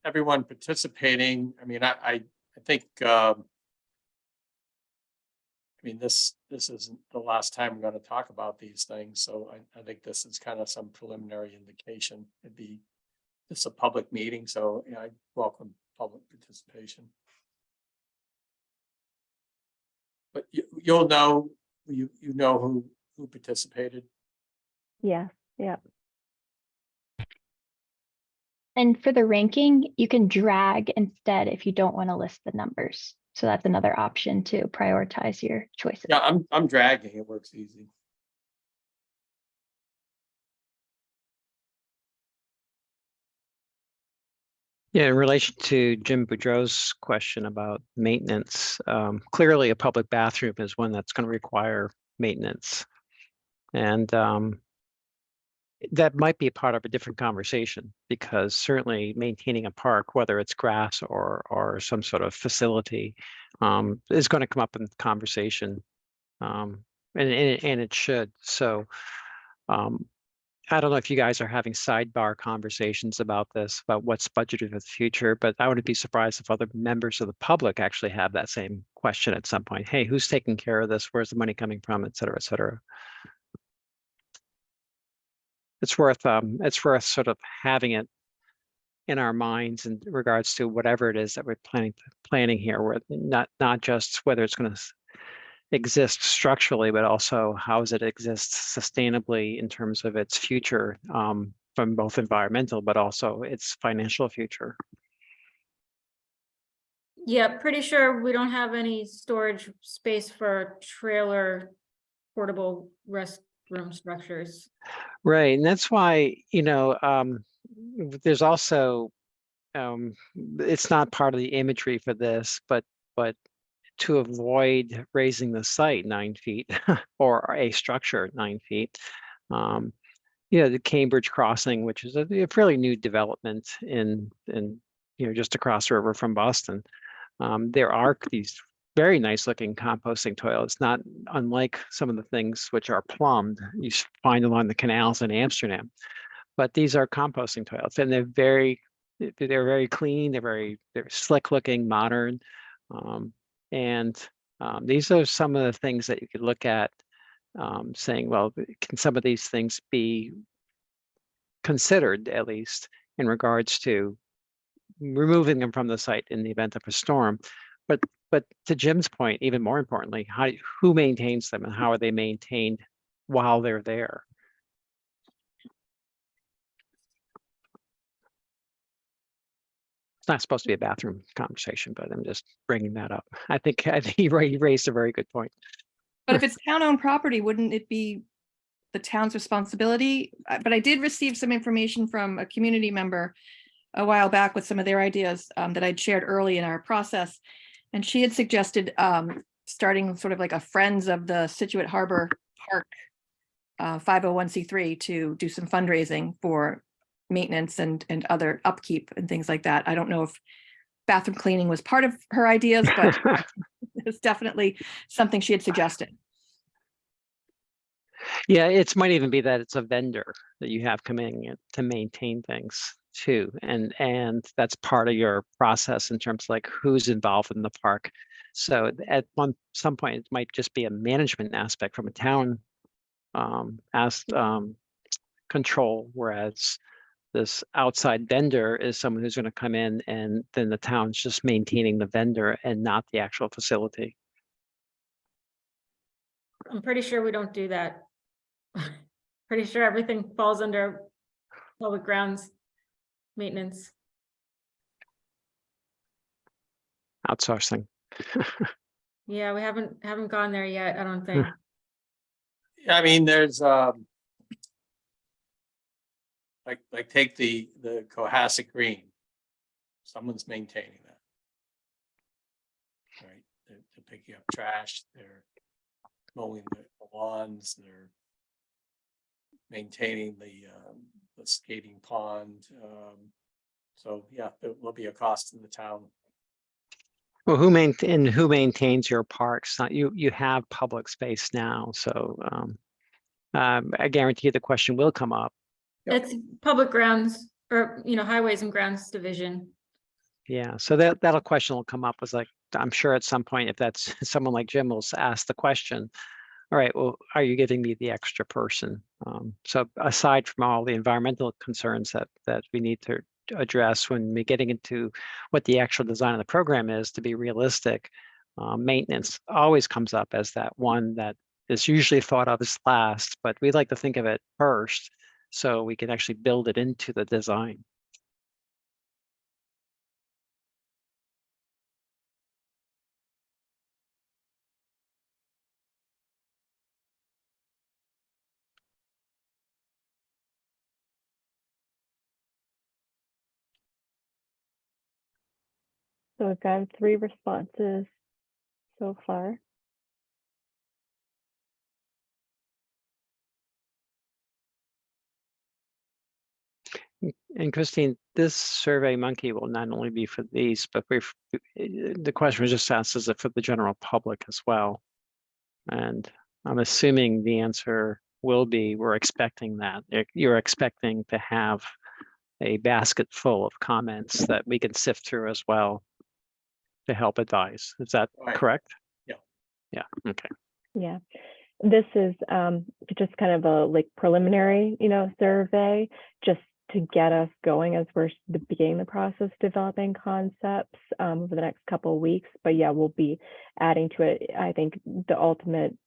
everyone participating. I mean, I think this isn't the last time we're going to talk about these things, so I think this is kind of some preliminary indication. This is a public meeting, so I welcome public participation. But you'll know, you know who participated. Yeah, yeah. And for the ranking, you can drag instead if you don't want to list the numbers. So that's another option to prioritize your choices. Yeah, I'm dragging. It works easy. Yeah, in relation to Jim Boudreau's question about maintenance, clearly a public bathroom is one that's going to require maintenance. And that might be a part of a different conversation, because certainly maintaining a park, whether it's grass or some sort of facility, is going to come up in conversation, and it should. So I don't know if you guys are having sidebar conversations about this, about what's budgeted for the future, but I wouldn't be surprised if other members of the public actually have that same question at some point. Hey, who's taking care of this? Where's the money coming from, et cetera, et cetera. It's worth sort of having it in our minds in regards to whatever it is that we're planning here, where not just whether it's going to exist structurally, but also how does it exist sustainably in terms of its future, from both environmental but also its financial future. Yeah, pretty sure we don't have any storage space for trailer portable restroom structures. Right, and that's why, there's also, it's not part of the imagery for this, but to avoid raising the site 9 feet or a structure 9 feet, the Cambridge Crossing, which is a fairly new development in just across the river from Boston. There are these very nice looking composting toilets, not unlike some of the things which are plumbed. You find along the canals in Amsterdam, but these are composting toilets, and they're very clean. They're slick looking, modern. And these are some of the things that you could look at, saying, well, can some of these things be considered, at least in regards to removing them from the site in the event of a storm? But to Jim's point, even more importantly, who maintains them and how are they maintained while they're there? It's not supposed to be a bathroom conversation, but I'm just bringing that up. I think he raised a very good point. But if it's town-owned property, wouldn't it be the town's responsibility? But I did receive some information from a community member a while back with some of their ideas that I'd shared early in our process. And she had suggested starting sort of like a Friends of the Scituate Harbor Park 501c3 to do some fundraising for maintenance and other upkeep and things like that. I don't know if bathroom cleaning was part of her ideas, but it's definitely something she had suggested. Yeah, it might even be that it's a vendor that you have coming in to maintain things. too. And that's part of your process in terms of like who's involved in the park. So at some point, it might just be a management aspect from a town control, whereas this outside vendor is someone who's going to come in and then the town's just maintaining the vendor and not the actual facility. I'm pretty sure we don't do that. Pretty sure everything falls under public grounds maintenance. Outsourcing. Yeah, we haven't gone there yet, I don't think. I mean, there's like take the Cohasset Green. Someone's maintaining that. Right, they're picking up trash, they're mowing the lawns, they're maintaining the skating pond. So yeah, there will be a cost to the town. Well, who maintains your parks? Not you. You have public space now, so I guarantee the question will come up. It's public grounds or, highways and grounds division. Yeah, so that'll question will come up. Was like, I'm sure at some point, if that's someone like Jim will ask the question, all right, well, are you giving me the extra person? So aside from all the environmental concerns that we need to address when we're getting into what the actual design of the program is, to be realistic, maintenance always comes up as that one that is usually thought of as last, but we like to think of it first so we can actually build it into the design. So we've gotten 3 responses so far. And Christine, this Survey Monkey will not only be for these, but the question was just asked, is it for the general public as well? And I'm assuming the answer will be, we're expecting that. You're expecting to have a basket full of comments that we can sift through as well to help advise. Is that Right. correct? Yeah. Yeah, okay. Yeah, this is just kind of a preliminary, survey, just to get us going as we're beginning the process developing concepts over the next couple of weeks. But yeah, we'll be adding to it. I think the ultimate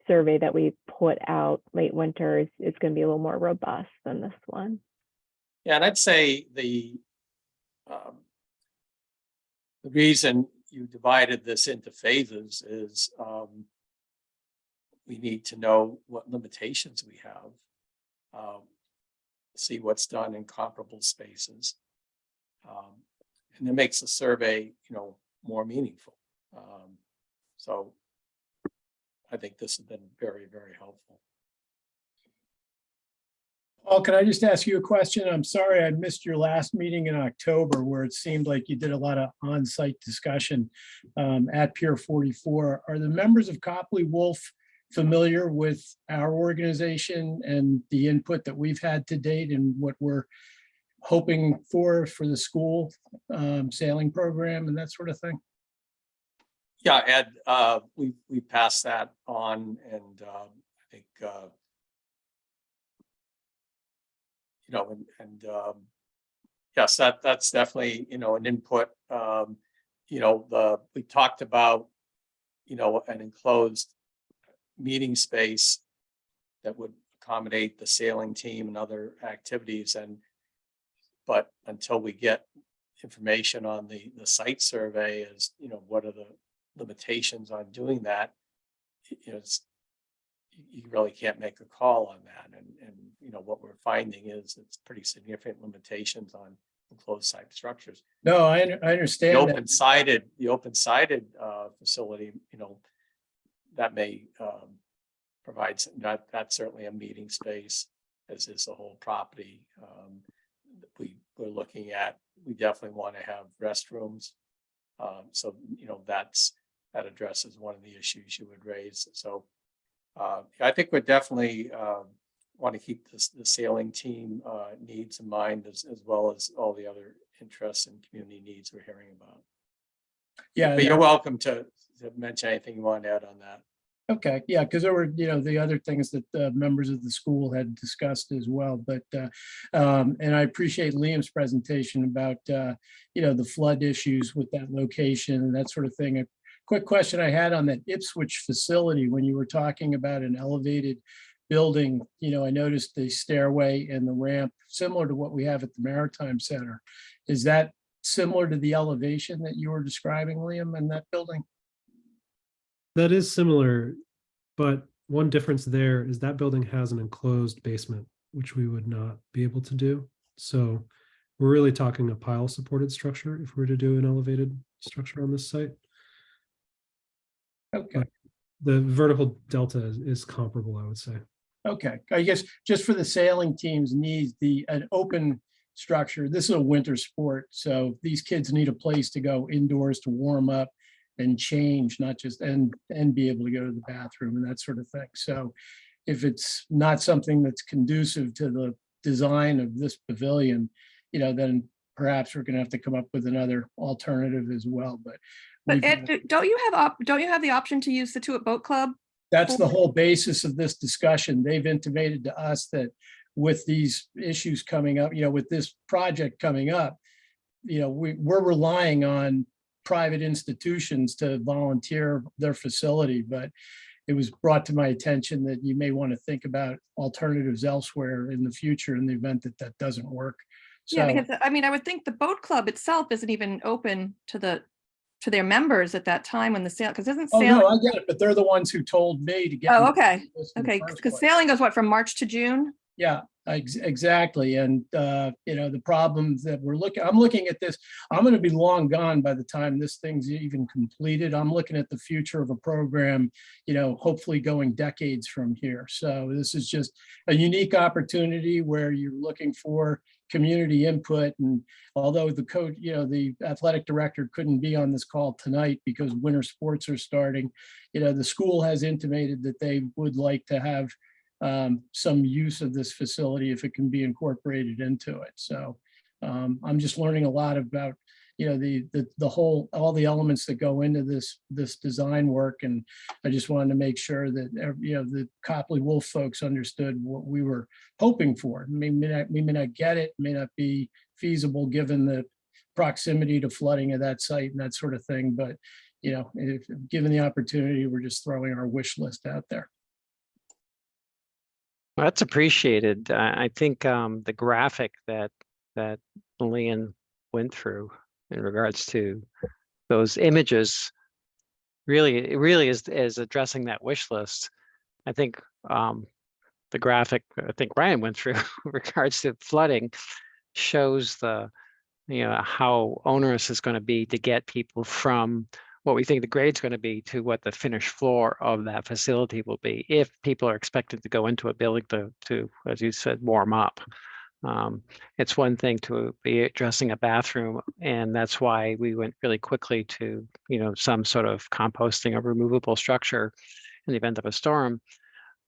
survey that we put out late winter is going to be a little more robust than this one. Yeah, and I'd say the reason you divided this into phases is we need to know what limitations we have, see what's done in comparable spaces, and it makes the survey, more meaningful. So I think this has been very, very helpful. Paul, can I just ask you a question? I'm sorry I missed your last meeting in October where it seemed like you did a lot of on-site discussion at Pier 44. Are the members of Copley Wolf familiar with our organization and the input that we've had to date and what we're hoping for the school sailing program and that sort of thing? Yeah, Ed, we passed that on, and I think yes, that's definitely an input. We talked about an enclosed meeting space that would accommodate the sailing team and other activities, but until we get information on the site survey, as what are the limitations on doing that, you really can't make a call on that. And what we're finding is it's pretty significant limitations on enclosed site structures. No, I understand that. The open-sided facility, that may provide that's certainly a meeting space, as is the whole property. We're looking at, we definitely want to have restrooms. So that addresses one of the issues you would raise. So I think we're definitely want to keep the sailing team needs in mind as well as all the other interests and community needs we're hearing about. Yeah. But you're welcome to mention anything you want to add on that. Okay, yeah, because there were, the other things that members of the school had discussed as well, but, and I appreciate Liam's presentation about, the flood issues with that location and that sort of thing. A quick question I had on that Ipswich facility, when you were talking about an elevated building, I noticed the stairway and the ramp similar to what we have at the Maritime Center. Is that similar to the elevation that you were describing, Liam, in that building? That is similar, but one difference there is that building has an enclosed basement, which we would not be able to do. So we're really talking a pile supported structure if we were to do an elevated structure on this site. Okay. The vertical delta is comparable, I would say. Okay, I guess just for the sailing team's needs, an open structure, this is a winter sport, so these kids need a place to go indoors to warm up and change, not just, and be able to go to the bathroom and that sort of thing. So if it's not something that's conducive to the design of this pavilion, then perhaps we're gonna have to come up with another alternative as well, but. But Ed, don't you have the option to use the Scituate Boat Club? That's the whole basis of this discussion. They've intimated to us that with these issues coming up, with this project coming up, we're relying on private institutions to volunteer their facility, but it was brought to my attention that you may want to think about alternatives elsewhere in the future in the event that that doesn't work. So, Yeah, because I would think the boat club itself isn't even open to their members at that time when the sale, because isn't oh sailing? no, I get it, but they're the ones who told me to get. Oh, me okay. this in the Okay, first because place. sailing goes what, from March to June? Yeah, exactly. And, the problems that I'm looking at this, I'm going to be long gone by the time this thing's even completed. I'm looking at the future of a program, hopefully going decades from here. So this is just a unique opportunity where you're looking for community input. And although the coach, the athletic director couldn't be on this call tonight because winter sports are starting, the school has intimated that they would like to have some use of this facility if it can be incorporated into it. So I'm just learning a lot about, all the elements that go into this design work. And I just wanted to make sure that, the Copley Wolf folks understood what we were hoping for. We may not get it, may not be feasible given the proximity to flooding of that site and that sort of thing. But, if given the opportunity, we're just throwing our wish list out there. Well, that's appreciated. I think the graphic that Leanne went through in regards to those images really is addressing that wish list. I think the graphic I think Ryan went through in regards to flooding shows how onerous it's going to be to get people from what we think the grade's going to be to what the finished floor of that facility will be if people are expected to go into a building to as you said, warm up. It's one thing to be addressing a bathroom, and that's why we went really quickly to some sort of composting or removable structure in the event of a storm.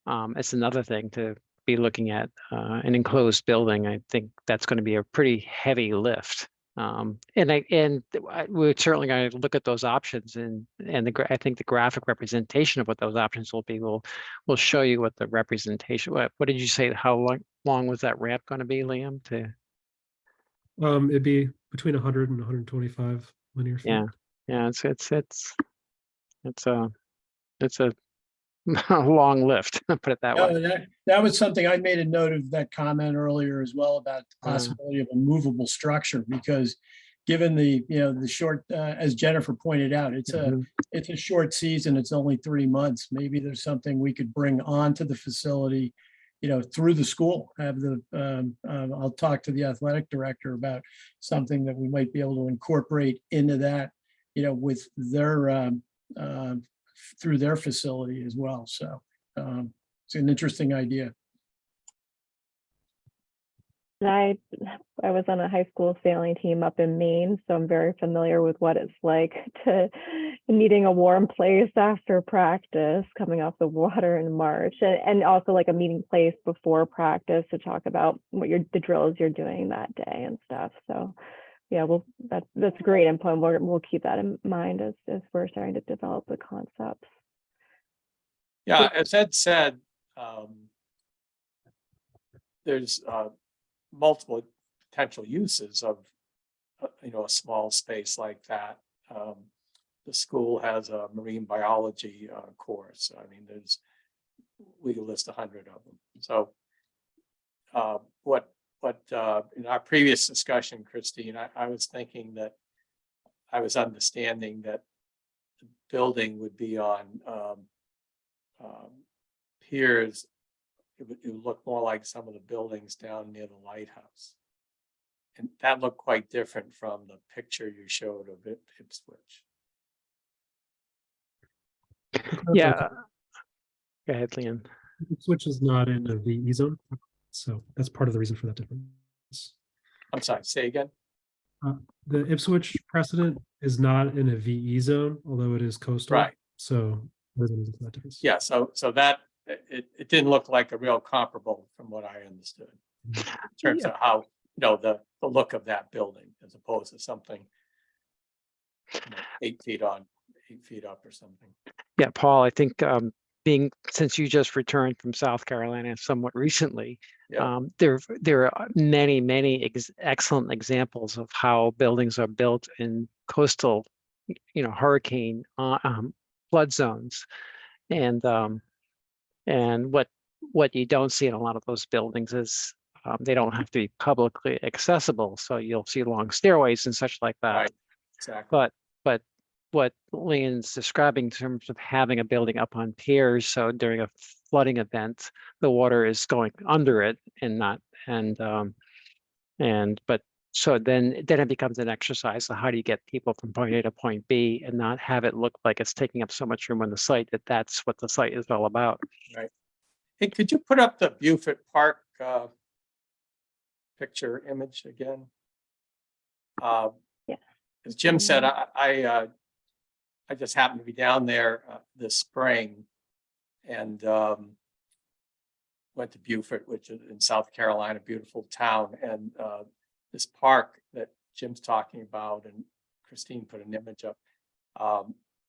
It's another thing to be looking at an enclosed building. I think that's going to be a pretty heavy lift. We're certainly going to look at those options, and I think the graphic representation of what those options will be will show you what the representation. What did you say? How long was that ramp going to be, Liam? It'd be between 100 and 125 linear feet. Yeah. It's a long lift. Put it that way. That was something I made a note of that comment earlier as well about the possibility of a movable structure, because given the short, as Jennifer pointed out, it's a short season. It's only 3 months. Maybe there's something we could bring onto the facility, through the school. I'll talk to the athletic director about something that we might be able to incorporate into that, with their through their facility as well. So it's an interesting idea. I was on a high school sailing team up in Maine, so I'm very familiar with what it's like to needing a warm place after practice, coming off the water in March, and also like a meeting place before practice to talk about what the drills you're doing that day and stuff. So yeah, well, that's great input. We'll keep that in mind as we're starting to develop the concepts. Yeah, as Ed said, there's multiple potential uses of a small space like that. The school has a marine biology course. I mean, we could list 100 of them. So what in our previous discussion, Christine, I was thinking that I was understanding that the building would be on piers. It would look more like some of the buildings down near the lighthouse. And that looked quite different from the picture you showed of Ipswich. Yeah. Go ahead, Leon. Switch is not in a VE zone, so that's part of the reason for that difference. I'm sorry, say again? The Ipswich precedent is not in a VE zone, although it is coastal. Right. So there's a reason for that difference. Yeah, so that it didn't look like a real comparable from what I understood in terms of how the look of that building as opposed to something 8 feet on, 8 feet up or something. Yeah, Paul, I think since you just returned from South Carolina somewhat recently, Yeah. there are many excellent examples of how buildings are built in coastal, hurricane flood zones, and what you don't see in a lot of those buildings is they don't have to be publicly accessible, so you'll see long stairways and such like that. Right. Exactly. But what Leon's describing in terms of having a building up on piers, so during a flooding event, the water is going under it but so then it becomes an exercise. So how do you get people from point A to point B and not have it look like it's taking up so much room on the site that's what the site is all about? Right. Hey, could you put up the Beaufort Park picture image again? Yeah. As Jim said, I just happened to be down there this spring and went to Beaufort, which is in South Carolina, beautiful town. And this park that Jim's talking about and Christine put an image up.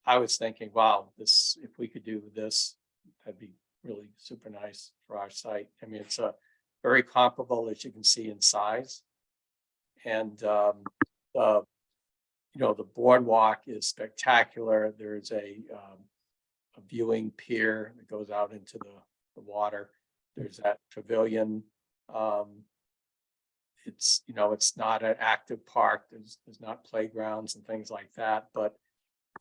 I was thinking, wow, if we could do this, that'd be really super nice for our site. I mean, it's very comparable, as you can see, in size. And the boardwalk is spectacular. There's a viewing pier that goes out into the water. There's that pavilion. It's not an active park. There's not playgrounds and things like that, but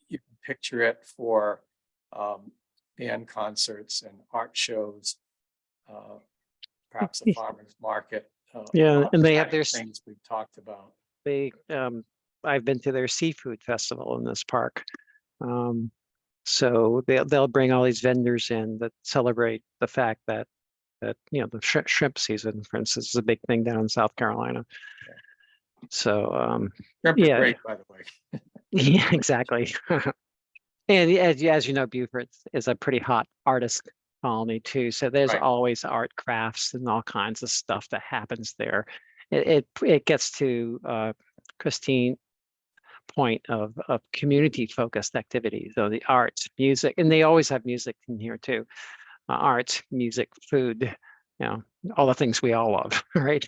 you can picture it for band concerts and art shows, perhaps a farmer's market. Yeah, and they have their things we've talked about. I've been to their seafood festival in this park. So they'll bring all these vendors in that celebrate the fact that the shrimp season, for instance, is a big thing down in South Carolina. So Shrimp are great, by the way. Yeah, exactly. And as you know, Beaufort is a pretty hot artist colony too. So there's always art, crafts, and all kinds of stuff that happens there. It gets to Christine's point of community focused activities. So the arts, music, and they always have music in here too. Arts, music, food, all the things we all love, right?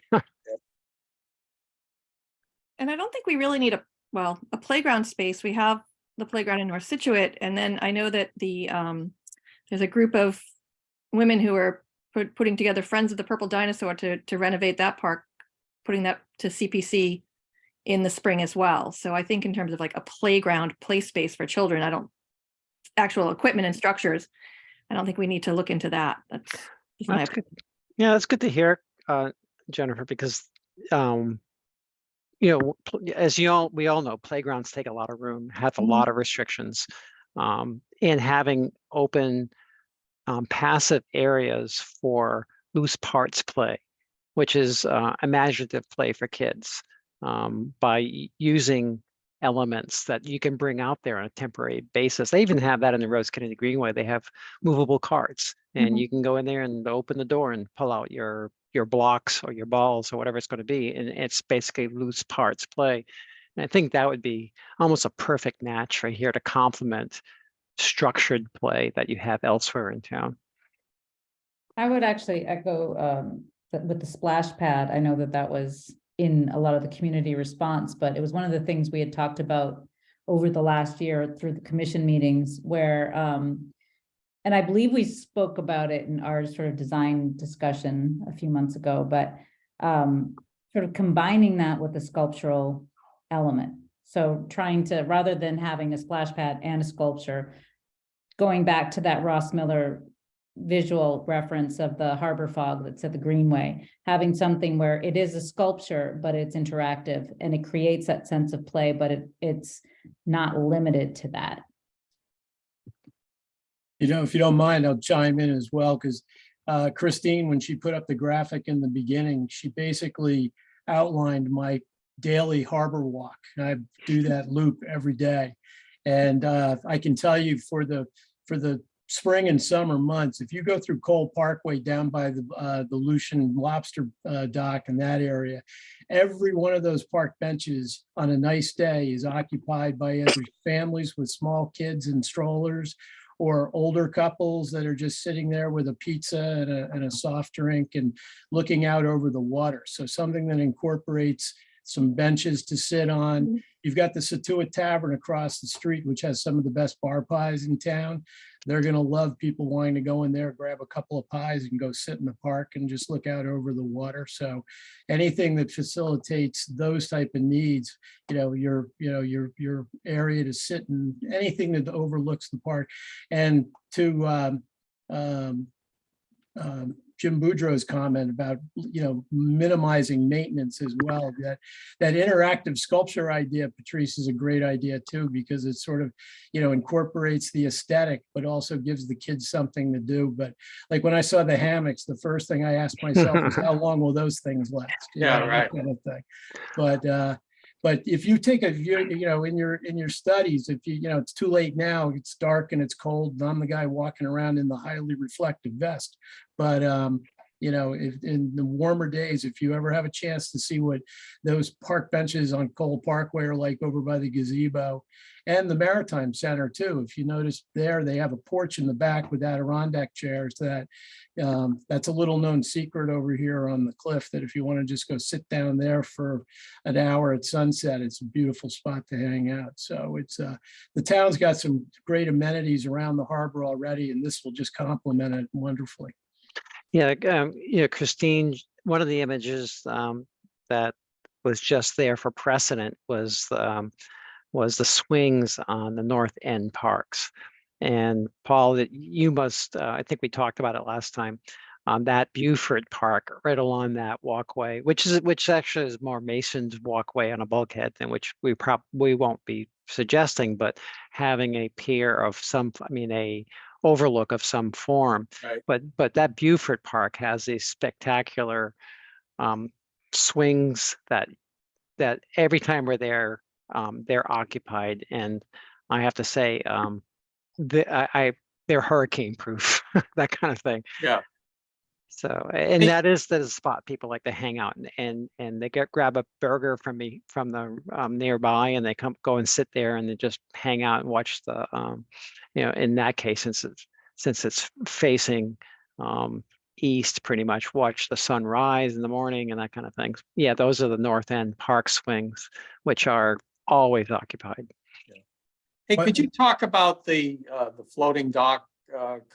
And I don't think we really need a playground space. We have the playground in North Scituate, and then I know that there's a group of women who are putting together Friends of the Purple Dinosaur to renovate that park, putting that to CPC in the spring as well. So I think in terms of like a playground play space for children, actual equipment and structures, I don't think we need to look into that. That's good. Yeah, that's good to hear, Jennifer, because as we all know, playgrounds take a lot of room, have a lot of restrictions, and having open passive areas for loose parts play which is imaginative play for kids by using elements that you can bring out there on a temporary basis. They even have that in the Rose Kennedy Greenway. They have movable carts, and you can go in there and open the door and pull out your blocks or your balls or whatever it's going to be, and it's basically loose parts play. And I think that would be almost a perfect match right here to complement structured play that you have elsewhere in town. I would actually echo with the splash pad. I know that was in a lot of the community response, but it was one of the things we had talked about over the last year through the commission meetings where, and I believe we spoke about it in our sort of design discussion a few months ago, but sort of combining that with the sculptural element. So trying to, rather than having a splash pad and a sculpture, going back to that Ross Miller visual reference of the harbor fog that's at the Greenway, having something where it is a sculpture, but it's interactive and it creates that sense of play, but it's not limited to that. You know, if you don't mind, I'll chime in as well, because Christine, when she put up the graphic in the beginning, she basically outlined my daily harbor walk. I do that loop every day. And I can tell you for the spring and summer months, if you go through Cole Parkway down by the Lucian Lobster dock in that area, every one of those park benches on a nice day is occupied by either families with small kids and strollers or older couples that are just sitting there with a pizza and a soft drink and looking out over the water. So something that incorporates some benches to sit on. You've got the Scituate Tavern across the street, which has some of the best bar pies in town. They're going to love people wanting to go in there, grab a couple of pies and go sit in the park and just look out over the water. So anything that facilitates those type of needs, your area to sit in, anything that overlooks the park. And to Jim Boudreau's comment about, minimizing maintenance as well. That interactive sculpture idea, Patrice, is a great idea too, because it sort of, incorporates the aesthetic, but also gives the kids something to do. But like when I saw the hammocks, the first thing I asked myself is how long will those things last? Right. That kind of thing. But if you take a view, in your studies, if it's too late now, it's dark and it's cold, and I'm the guy walking around in the highly reflective vest. But if in the warmer days, if you ever have a chance to see what those park benches on Cole Parkway are like over by the gazebo and the Maritime Center too, if you notice there, they have a porch in the back with Adirondack chairs that's a little known secret over here on the cliff, that if you want to just go sit down there for an hour at sunset, it's a beautiful spot to hang out. So it's the town's got some great amenities around the harbor already, and this will just complement it wonderfully. Yeah, Christine, one of the images that was just there for precedent was the swings on the North End parks. And Paul, that you must, I think we talked about it last time, that Buford Park right along that walkway, which actually is more Mason's walkway on a bulkhead than which we won't be suggesting, but having a pier of a overlook of some form. Right. But that Buford Park has these spectacular swings that every time we're there, they're occupied, and I have to say, they're hurricane proof, that kind of thing. Yeah. So, and that is a spot people like to hang out and they grab a burger from the nearby, and they go and sit there and they just hang out and watch the in that case, since it's facing east, pretty much watch the sun rise in the morning and that kind of thing. Yeah, those are the North End park swings, which are always occupied. Hey, could you talk about the floating dock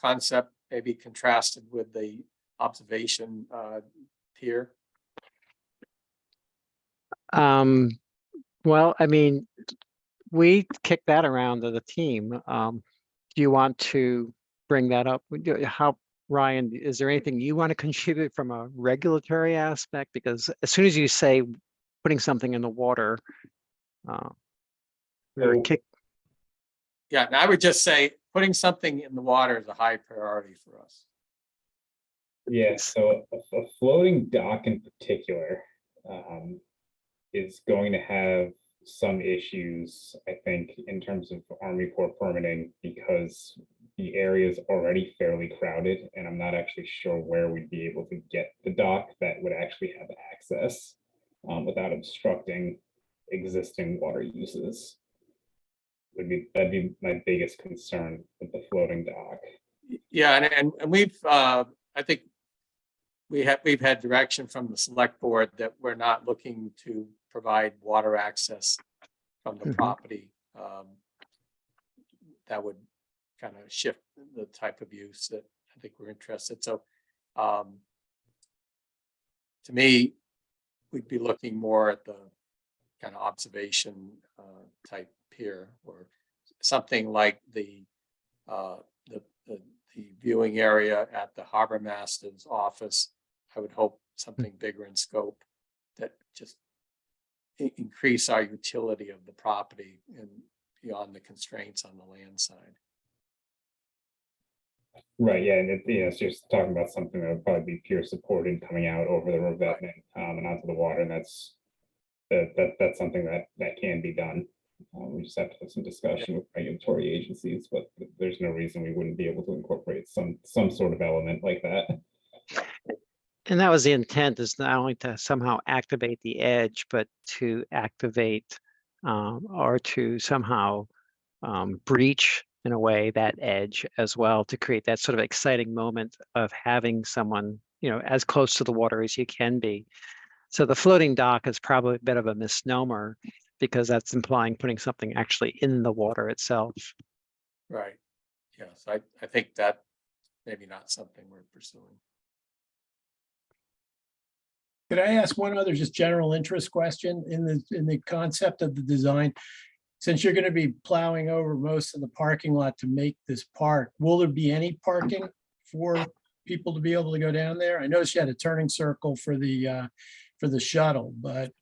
concept, maybe contrasted with the observation pier? Well, we kicked that around to the team. Do you want to bring that up? Ryan, is there anything you want to contribute from a regulatory aspect? Because as soon as you say putting something in the water, Yeah, and I would just say putting something in the water is a high priority for us. Yeah, so a floating dock in particular is going to have some issues, I think, in terms of Army Corps permitting, because the area is already fairly crowded, and I'm not actually sure where we'd be able to get the dock that would actually have access without obstructing existing water uses. That'd be my biggest concern with the floating dock. Yeah, and we've, I think we've had direction from the select board that we're not looking to provide water access from the Mhm. property. That would kind of shift the type of use that I think we're interested. So, to me, we'd be looking more at the kind of observation type pier, or something like the viewing area at the harbor master's office. I would hope something bigger in scope that just increase our utility of the property and beyond the constraints on the land side. Right, yeah, and it's just talking about something that would probably be peer supported coming out over the revetment and onto the water, and that's something that can be done. We just have to have some discussion with regulatory agencies, but there's no reason we wouldn't be able to incorporate some sort of element like that. And that was the intent, is not only to somehow activate the edge, but to activate or to somehow breach in a way that edge as well, to create that sort of exciting moment of having someone, as close to the water as you can be. So the floating dock is probably a bit of a misnomer, because that's implying putting something actually in the water itself. Right. Yes, I think that maybe not something we're pursuing. Could I ask one other just general interest question in the concept of the design? Since you're going to be plowing over most of the parking lot to make this park, will there be any parking for people to be able to go down there? I noticed you had a turning circle for the shuttle, but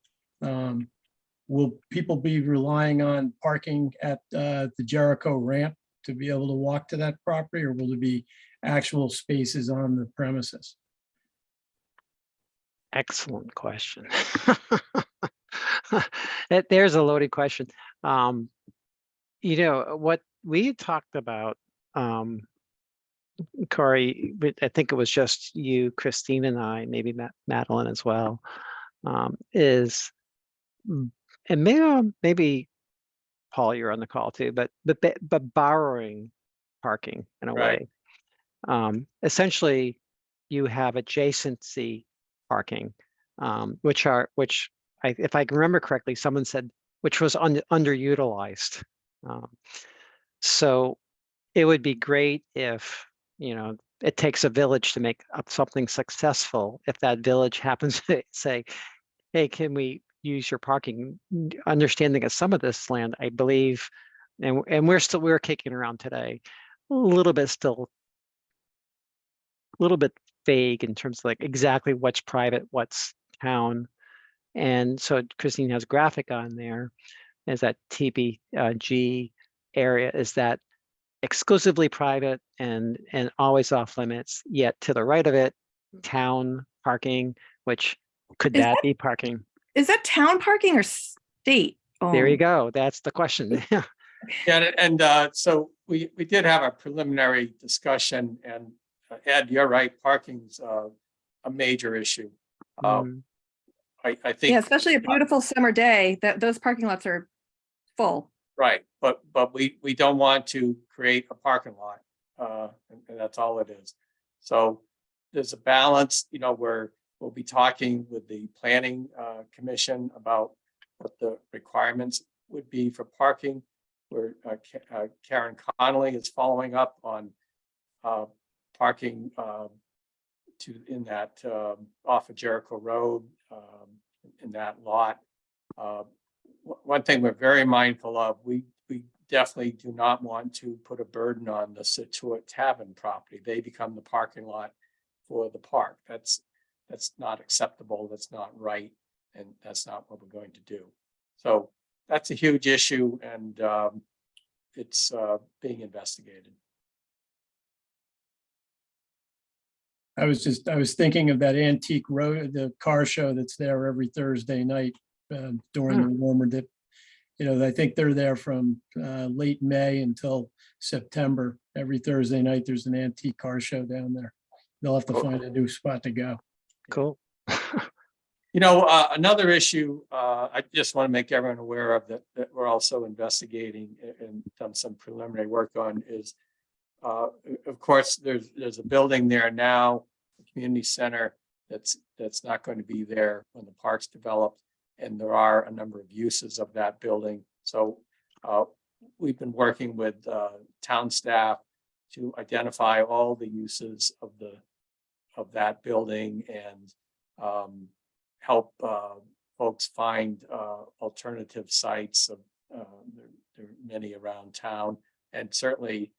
will people be relying on parking at the Jericho ramp to be able to walk to that property, or will there be actual spaces on the premises? Excellent question. There's a loaded question. What we talked about, Corey, I think it was just you, Christine, and I, maybe Madeline as well, is, and maybe Paul, you're on the call too, but borrowing parking in a Right. way. Essentially, you have adjacency parking, which if I can remember correctly, someone said, which was underutilized. So it would be great if, it takes a village to make up something successful. If that village happens to say, hey, can we use your parking? Understanding that some of this land, I believe, and we're kicking around today, a little bit vague in terms of like exactly what's private, what's town. And so Christine has graphic on there, is that TBG area, is that exclusively private and always off limits, yet to the right of it, town parking, which could Is that be parking? Is that town parking or state? There you owned? go. That's the question. Yeah, and so we did have a preliminary discussion, and Ed, you're right, parking's a major issue. Mm, I think. Yeah, especially a beautiful summer day, that those parking lots are full. Right, but we don't want to create a parking lot, and that's all it is. So there's a balance, where we'll be talking with the planning commission about what the requirements would be for parking. Where Karen Connolly is following up on parking in that off of Jericho Road, in that lot. One thing we're very mindful of, we definitely do not want to put a burden on the Scituate Tavern property. They become the parking lot for the park. That's not acceptable. That's not right. And that's not what we're going to do. So that's a huge issue, and it's being investigated. I was thinking of that antique road, the car show that's there every Thursday night during the warmer dip. I think they're there from late May until September. Every Thursday night, there's an antique car show down there. They'll have to find a new spot to go. Cool. Another issue, I just want to make everyone aware of that we're also investigating and done some preliminary work on is, of course, there's a building there now, a community center that's not going to be there when the park's developed. And there are a number of uses of that building. So we've been working with town staff to identify all the uses of that building and help folks find alternative sites. There are many around town, and certainly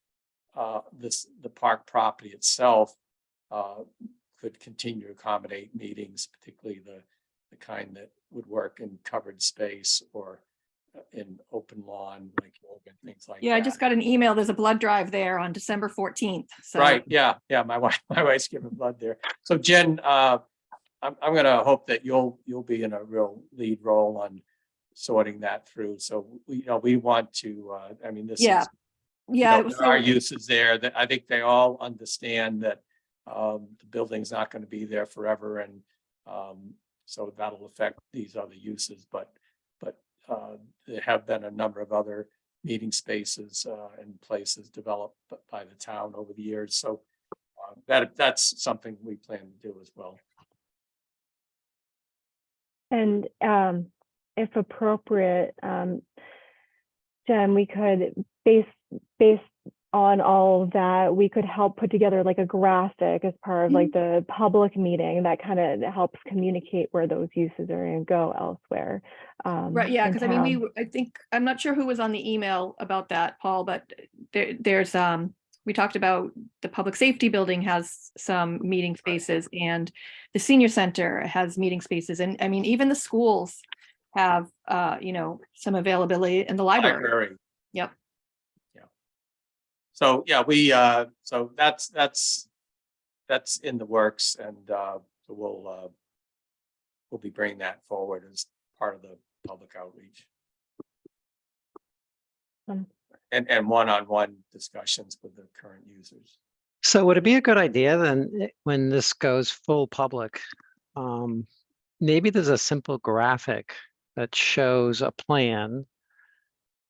the park property itself could continue to accommodate meetings, particularly the kind that would work in covered space or in open lawn, like yoga and things like that. Yeah, I just got an email. There's a blood drive there on December 14th. So. Right, yeah, my wife's giving blood there. So Jen, I'm gonna hope that you'll be in a real lead role on sorting that through. So we want to, this Yeah. is, Yeah. there are uses there that I think they all understand that the building's not going to be there forever, and so that'll affect these other uses, but there have been a number of other meeting spaces and places developed by the town over the years. So that's something we plan to do as well. And if appropriate, Jen, we could, based on all of that, we could help put together like a graphic as part of like the public meeting that kind of helps communicate where those uses are going to go elsewhere. Right, yeah, in because town. I think, I'm not sure who was on the email about that, Paul, but there's, we talked about the public safety building has some meeting spaces, and the senior center has meeting spaces. And I mean, even the schools have, some availability in the library. Yep. So yeah, so that's in the works, and so we'll be bringing that forward as part of the public outreach. And one-on-one discussions with the current users. So would it be a good idea then, when this goes full public, maybe there's a simple graphic that shows a plan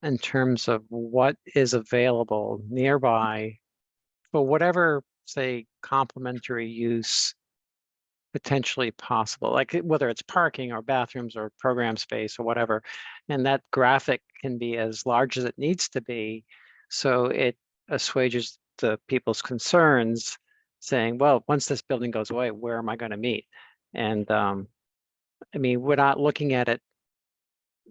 in terms of what is available nearby for whatever, say, complementary use potentially possible, like whether it's parking or bathrooms or program space or whatever. And that graphic can be as large as it needs to be, so it assuages the people's concerns, saying, well, once this building goes away, where am I going to meet? And we're not looking at it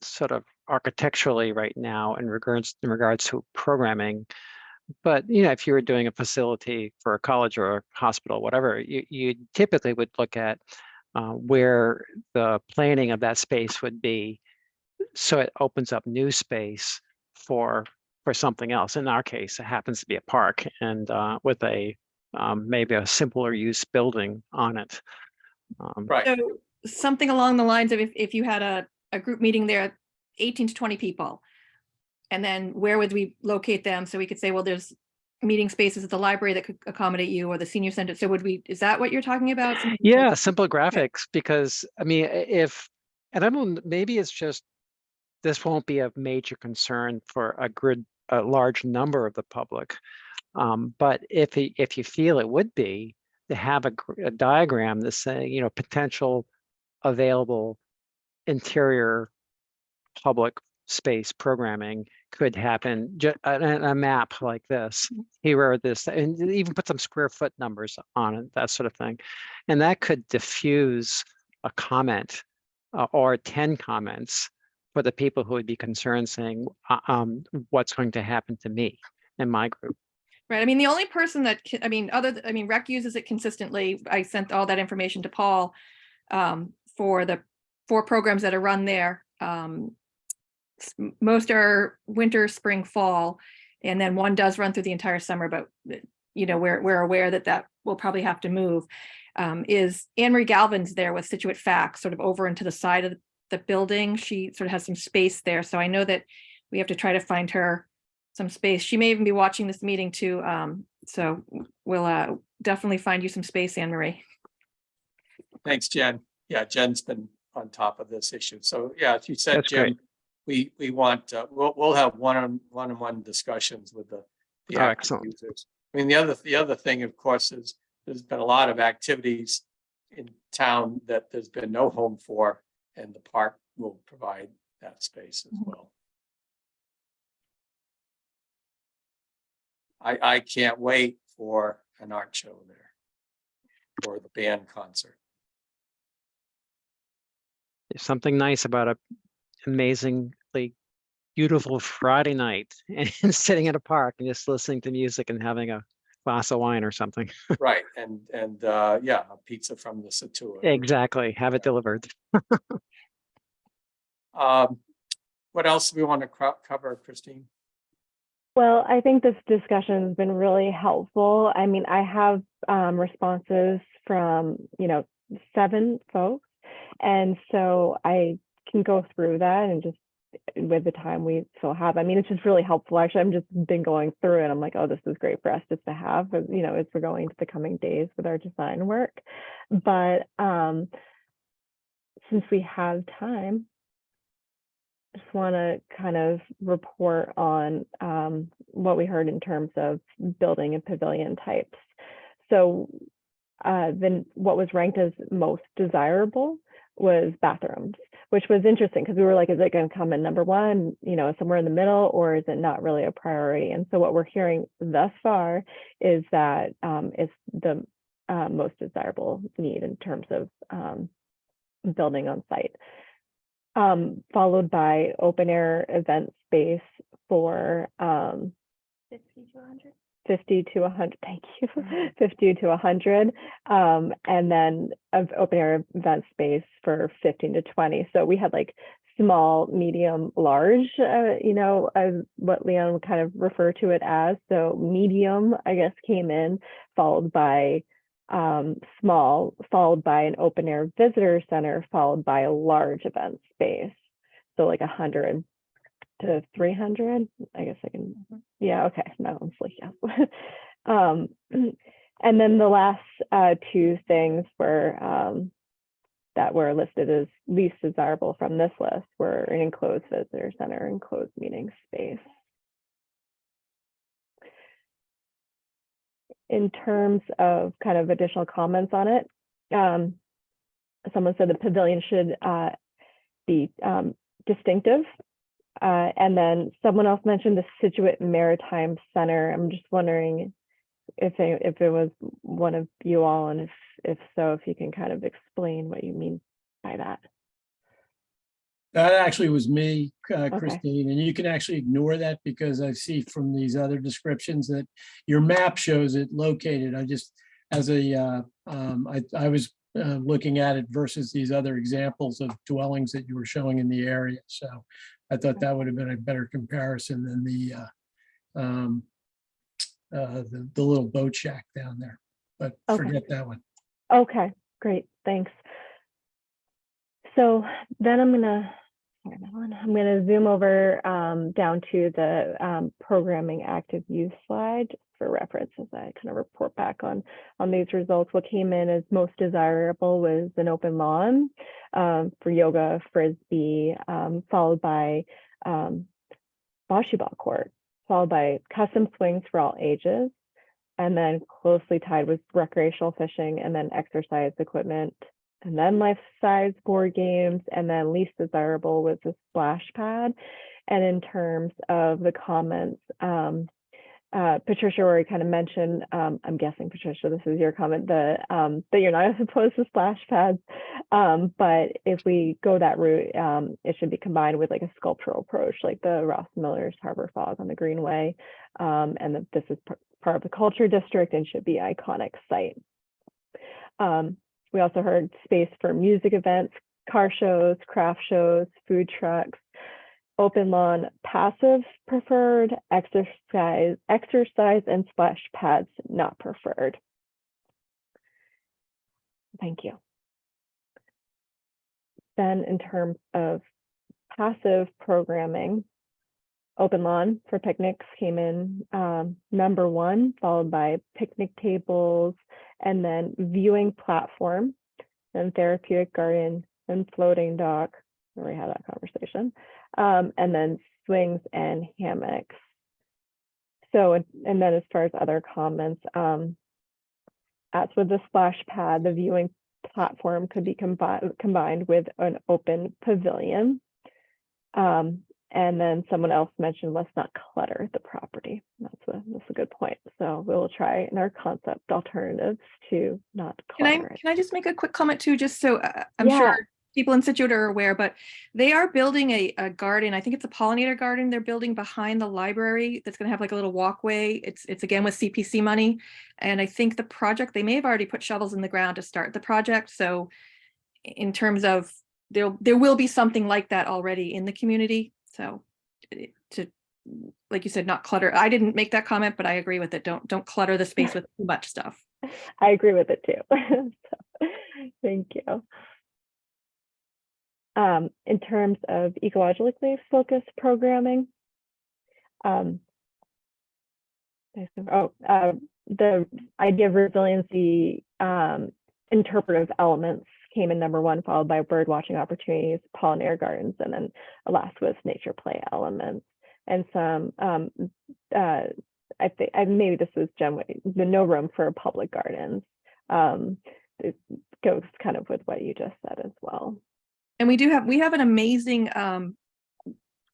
sort of architecturally right now in regards to programming, but if you were doing a facility for a college or a hospital, whatever, you typically would look at where the planning of that space would be, so it opens up new space for something else. In our case, it happens to be a park, and with a maybe a simpler use building on it. Right. So something along the lines of if you had a group meeting there, 18 to 20 people, and then where would we locate them? So we could say, well, there's meeting spaces at the library that could accommodate you, or the senior center. So is that what you're talking about? Yeah, simple graphics, because and I don't, maybe it's just, this won't be a major concern for a large number of the public. But if you feel it would be, to have a diagram that's saying, potential available interior public space programming could happen, a map like this, here are this, and even put some square foot numbers on it, that sort of thing. And that could diffuse a comment or 10 comments for the people who would be concerned, saying, what's going to happen to me and my group. Right. The only person that Rec uses it consistently. I sent all that information to Paul for the 4 programs that are run there. Most are winter, spring, fall, and then one does run through the entire summer, but we're aware that that will probably have to move, is Anne Marie Galvin's there with Scituate Facts, sort of over into the side of the building. She sort of has some space there. So I know that we have to try to find her some space. She may even be watching this meeting too. So we'll definitely find you some space, Anne Marie. Thanks, Jen. Yeah, Jen's been on top of this issue. So yeah, as you said, That's Jim, great. we want, we'll have one-on-one discussions with the Oh, active excellent. users. I mean, the other thing, of course, is there's been a lot of activities in town that there's been no home for, and the park will provide that space as well. I can't wait for an art show there, or the band concert. There's something nice about a amazingly beautiful Friday night and sitting at a park and just listening to music and having a glass of wine or something. Right, and yeah, a pizza from the Scituate. Exactly. Have it delivered. What else do we want to cover, Christine? Well, I think this discussion has been really helpful. I mean, I have responses from, 7 folks. And so I can go through that and just with the time we still have. I mean, it's just really helpful. Actually, I'm just been going through it. I'm like, oh, this is great for us just to have, as we're going into the coming days with our design work. But since we have time, I just want to kind of report on what we heard in terms of building and pavilion types. So then what was ranked as most desirable was bathrooms, which was interesting because we were like, is it going to come in number 1, somewhere in the middle, or is it not really a priority? And so what we're hearing thus far is that it's the most desirable need in terms of building on site. Followed by open air event space for 50 to 100. 50 to 100, thank you. 50 to 100, and then of open air event space for 15 to 20. So we had like small, medium, large, as what Leon would kind of refer to it as. So medium, I guess, came in, followed by small, followed by an open air visitor center, followed by a large event space. So like 100 to 300, I guess I can, yeah, okay, no, I'm like, yeah. And then the last 2 things were that were listed as least desirable from this list were an enclosed visitor center, enclosed meeting space. In terms of kind of additional comments on it, someone said the pavilion should be distinctive. And then someone else mentioned the Scituate Maritime Center. I'm just wondering if it was one of you all, and if so, if you can kind of explain what you mean by that. That actually was me, Okay. Christine, and you can actually ignore that because I see from these other descriptions that your map shows it located. I just, as a, I was looking at it versus these other examples of dwellings that you were showing in the area. So I thought that would have been a better comparison than the little boat shack down there, but Okay. forget that one. Okay, great, thanks. So then I'm gonna zoom over down to the programming active use slide for reference as I kind of report back on these results. What came in as most desirable was an open lawn for yoga, frisbee, followed by volleyball court, followed by custom swings for all ages, and then closely tied with recreational fishing, and then exercise equipment, and then life-size board games, and then least desirable was the splash pad. And in terms of the comments, Patricia already kind of mentioned, I'm guessing, Patricia, this is your comment, that you're not opposed to splash pads, but if we go that route, it should be combined with like a sculptural approach, like the Ross Miller's Harbor Fog on the Greenway, and that this is part of the culture district and should be an iconic site. We also heard space for music events, car shows, craft shows, food trucks, open lawn passive preferred, exercise and splash pads not preferred. Thank you. Then in terms of passive programming, open lawn for picnics came in number 1, followed by picnic tables, and then viewing platform, and therapeutic garden, and floating dock. We already had that conversation. And then swings and hammocks. So, and then as far as other comments, as with the splash pad, the viewing platform could be combined with an open pavilion. And then someone else mentioned, let's not clutter the property. That's a good point. So we'll try in our concept alternatives to not clutter it. Can I just make a quick comment too, just so I'm sure people in Scituate are aware, but they are building a garden. I think it's a pollinator garden they're building behind the library that's going to have like a little walkway. It's again with CPC money. And I think the project, they may have already put shovels in the ground to start the project. So in terms of there will be something like that already in the community. So to, like you said, not clutter. I didn't make that comment, but I agree with it. Don't clutter the space with too much stuff. I agree with it too. So, thank you. In terms of ecologically focused programming, the idea of resiliency interpretive elements came in number 1, followed by bird watching opportunities, pollinator gardens, and then last was nature play elements. And some, I think maybe this was generally the no room for public gardens. It goes kind of with what you just said as well. And we have an amazing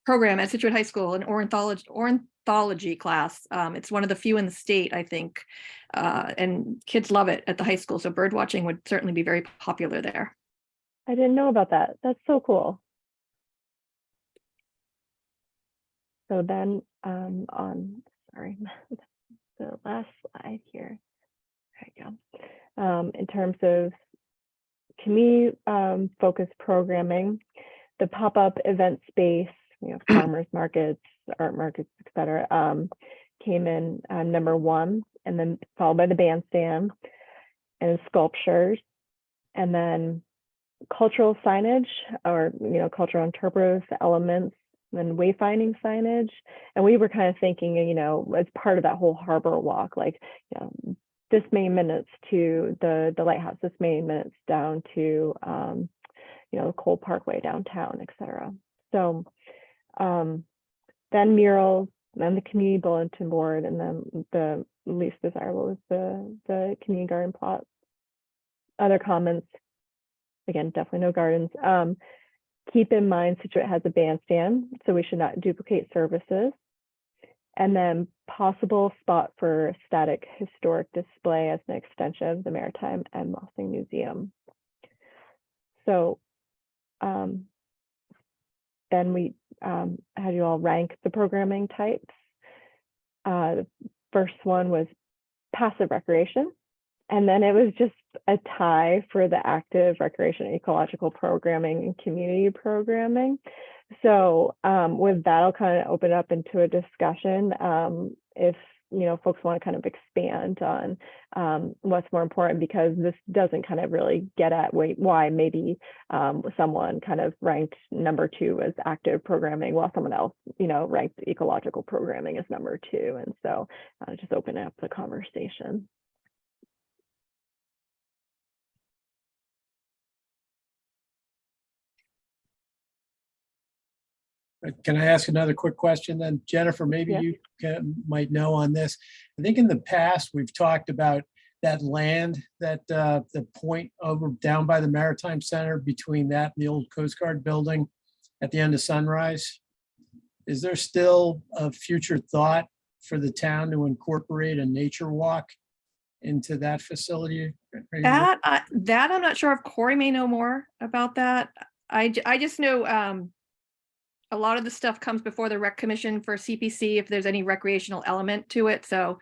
program at Scituate High School, an ornithology class. It's one of the few in the state, I think, and kids love it at the high school. So bird watching would certainly be very popular there. I didn't know about that. That's so cool. So then on, sorry, the last slide here. There you go. In terms of community focused programming, the pop-up event space, farmers markets, art markets, etc., came in number 1, and then followed by the bandstand and sculptures, and then cultural signage, or cultural interpretive elements, and then wayfinding signage. And we were kind of thinking, as part of that whole harbor walk, like this many minutes to the lighthouse, this many minutes down to the Cole Parkway downtown, etc. So then murals, then the community bulletin board, and then the least desirable is the community garden plot. Other comments, again, definitely no gardens. Keep in mind, Scituate has a bandstand, so we should not duplicate services. And then possible spot for static historic display as an extension of the Maritime and Mossing Museum. So then we had you all rank the programming types. The first one was passive recreation, and then it was just a tie for the active recreation, ecological programming, and community programming. So with that, I'll kind of open up into a discussion if folks want to kind of expand on what's more important, because this doesn't kind of really get at why maybe someone kind of ranked number 2 as active programming while someone else ranked ecological programming as number 2. And so just open up the conversation. Can I ask another quick question then? Jennifer, maybe you might know on this. I think in the past, we've talked about that land, that the point over down by the Maritime Center, between that and the old Coast Guard building at the end of Sunrise. Is there still a future thought for the town to incorporate a nature walk into that facility? That I'm not sure if Corey may know more about that. I just know a lot of the stuff comes before the rec commission for CPC if there's any recreational element to it. So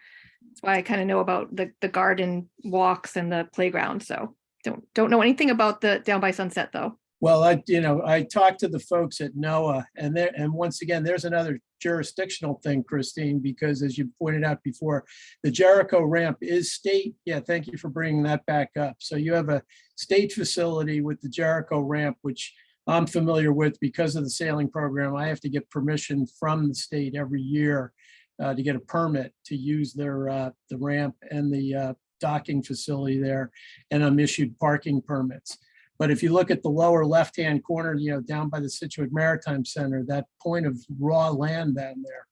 that's why I kind of know about the garden walks and the playground. So don't know anything about the down by Sunset though. Well, I talked to the folks at NOAA and once again, there's another jurisdictional thing, Christine, because as you pointed out before, the Jericho ramp is state. Yeah, thank you for bringing that back up. So you have a state facility with the Jericho ramp, which I'm familiar with because of the sailing program. I have to get permission from the state every year to get a permit to use their the ramp and the docking facility there, and I'm issued parking permits. But if you look at the lower left-hand corner, down by the Scituate Maritime Center, that point of raw land down there,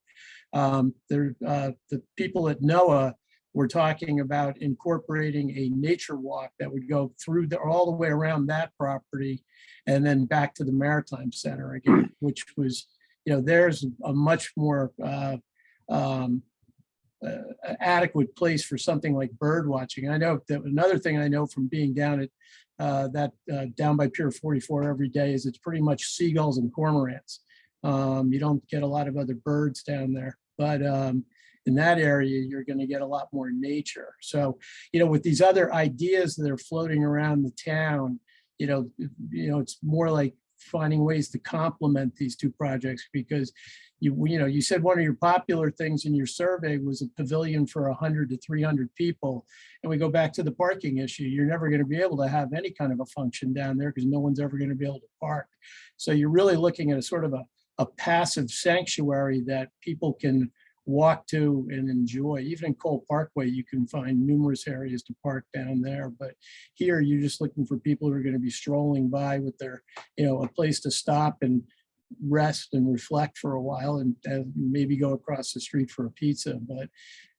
the people at NOAA were talking about incorporating a nature walk that would go through all the way around that property and then back to the Maritime Center again, which was, there's a much more adequate place for something like bird watching. I know that another thing I know from being down at down by Pier 44 every day is it's pretty much seagulls and cormorants. You don't get a lot of other birds down there, but in that area, you're going to get a lot more nature. So, with these other ideas that are floating around the town, it's more like finding ways to complement these two projects, because you said one of your popular things in your survey was a pavilion for 100 to 300 people. And we go back to the parking issue. You're never going to be able to have any kind of a function down there because no one's ever going to be able to park. So you're really looking at a sort of a passive sanctuary that people can walk to and enjoy. Even in Cole Parkway, you can find numerous areas to park down there. But here you're just looking for people who are going to be strolling by with their, a place to stop and rest and reflect for a while and maybe go across the street for a pizza. But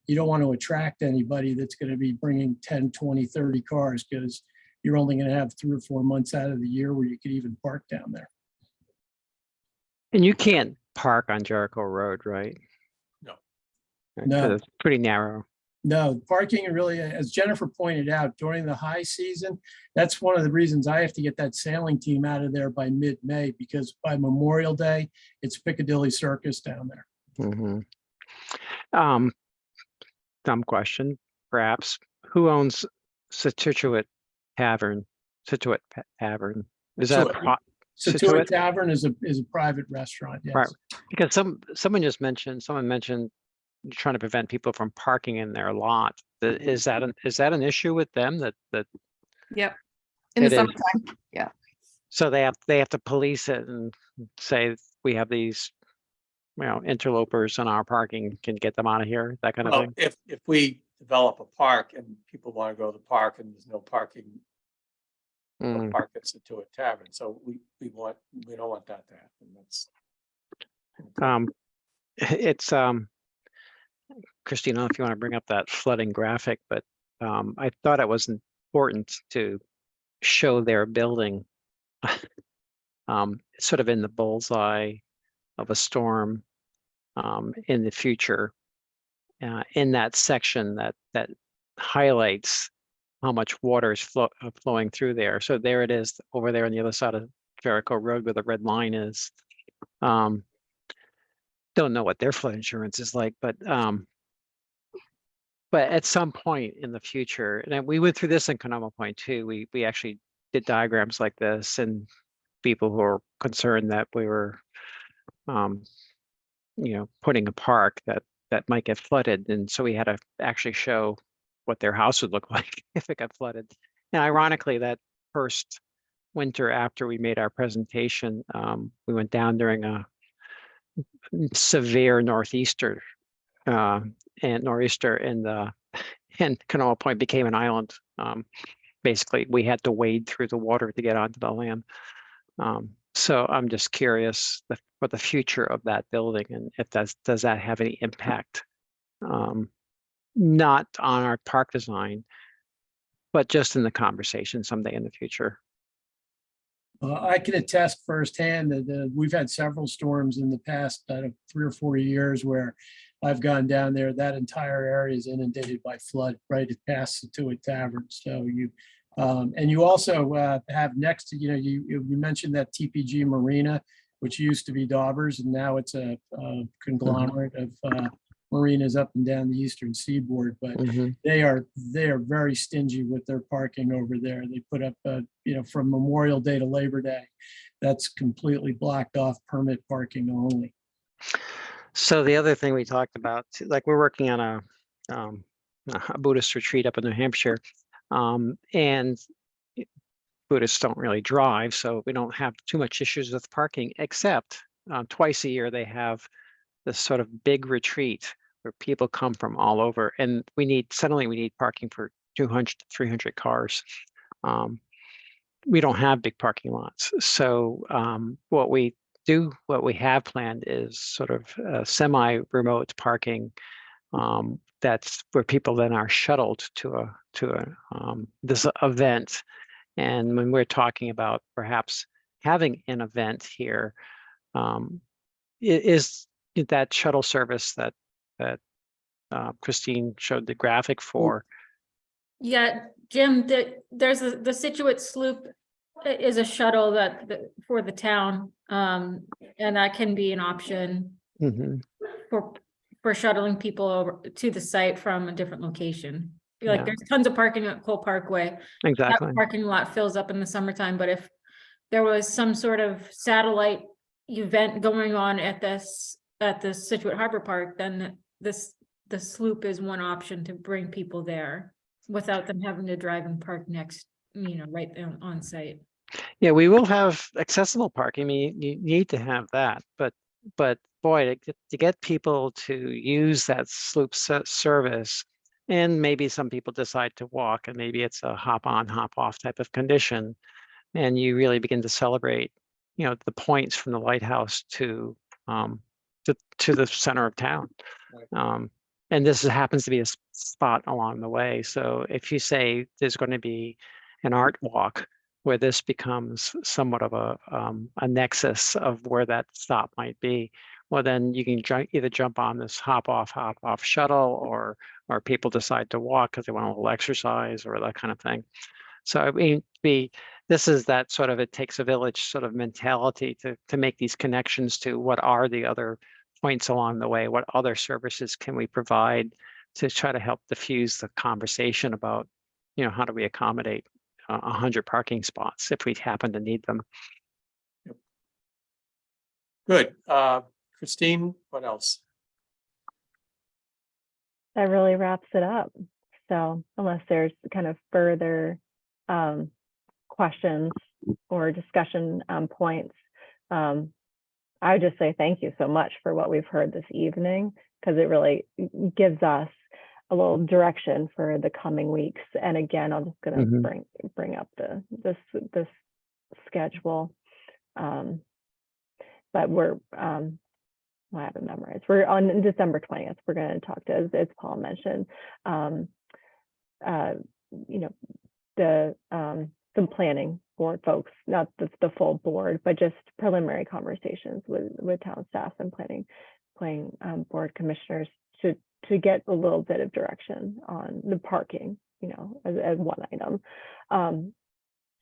you don't want to attract anybody that's going to be bringing 10, 20, 30 cars, because you're only going to have 3 or 4 months out of the year where you could even park down there. And you can't park on Jericho Road, right? No. No. It's pretty narrow. No, parking really, as Jennifer pointed out, during the high season, that's one of the reasons I have to get that sailing team out of there by mid-May, because by Memorial Day, it's Piccadilly Circus down there. Dumb question, perhaps. Who owns Scituate Tavern? Scituate Tavern. Is that Scituate Tavern is a private restaurant, yes. Right. Because someone mentioned trying to prevent people from parking in their lot. Is that an issue with them? That Yep. In the summertime. Yeah. So they have to police it and say we have these, interlopers on our parking, can get them out of here, that kind of thing. If we develop a park and people want to go to the park and there's no parking, park at Scituate Tavern. So we don't want that to happen. It's Christine, I don't know if you want to bring up that flooding graphic, but I thought it was important to show their building sort of in the bullseye of a storm in the future, in that section that highlights how much water is flowing through there. So there it is over there on the other side of Jericho Road where the red line is. Don't know what their flood insurance is like, but at some point in the future, and we went through this in Canoma Point too, we actually did diagrams like this, and people who are concerned that we were, putting a park that might get flooded, and so we had to actually show what their house would look like if it got flooded. And ironically, that first winter after we made our presentation, we went down during a severe nor'easter, and Canoma Point became an island. Basically, we had to wade through the water to get onto the land. So I'm just curious for the future of that building, and if does that have any impact, not on our park design, but just in the conversation someday in the future. I can attest firsthand that we've had several storms in the past 3 or 4 years where I've gone down there. That entire area is inundated by flood right past Scituate Tavern. So and you also have next to, you mentioned that TPG Marina, which used to be Daubers, and now it's a conglomerate of marinas up and down the eastern seaboard, but Mhm. they are very stingy with their parking over there. They put up, from Memorial Day to Labor Day, that's completely blocked off, permit parking only. So the other thing we talked about, like we're working on a Buddhist retreat up in New Hampshire, and Buddhists don't really drive, so we don't have too much issues with parking, except twice a year they have this sort of big retreat where people come from all over, and suddenly we need parking for 200 to 300 cars. We don't have big parking lots, so what we have planned is sort of semi-remote parking. That's where people then are shuttled to this event. And when we're talking about perhaps having an event here, is that shuttle service that Christine showed the graphic for. Yeah, Jim, there's the Scituate Sloop is a shuttle that for the town, and that can be an option Mhm. for shuttling people over to the site from a different location. Like Yeah. there's tons of parking at Cole Parkway. Exactly. That parking lot fills up in the summertime, but if there was some sort of satellite event going on at the Scituate Harbor Park, then the sloop is one option to bring people there without them having to drive and park next, right there on site. Yeah, we will have accessible parking. I mean, you need to have that, but boy, to get people to use that sloop service, and maybe some people decide to walk, and maybe it's a hop on, hop off type of condition, and you really begin to celebrate, the points from the lighthouse to the center of town. And this happens to be a spot along the way. So if you say there's going to be an art walk where this becomes somewhat of a nexus of where that stop might be, well, then you can either jump on this hop off shuttle, or people decide to walk because they want a little exercise or that kind of thing. So I mean, this is that sort of it takes a village sort of mentality to make these connections to what are the other points along the way, what other services can we provide to try to help diffuse the conversation about, how do we accommodate 100 parking spots if we happen to need them. Good. Christine, what else? That really wraps it up. So unless there's kind of further questions or discussion points, I would just say thank you so much for what we've heard this evening, because it really gives us a little direction for the coming weeks. And again, I'm just going to bring up this schedule, but we're I haven't memorized. We're on December 20th. We're going to talk to, as Paul mentioned, some planning board folks, not the full board, but just preliminary conversations with town staff and planning board commissioners to get a little bit of direction on the parking, as one item,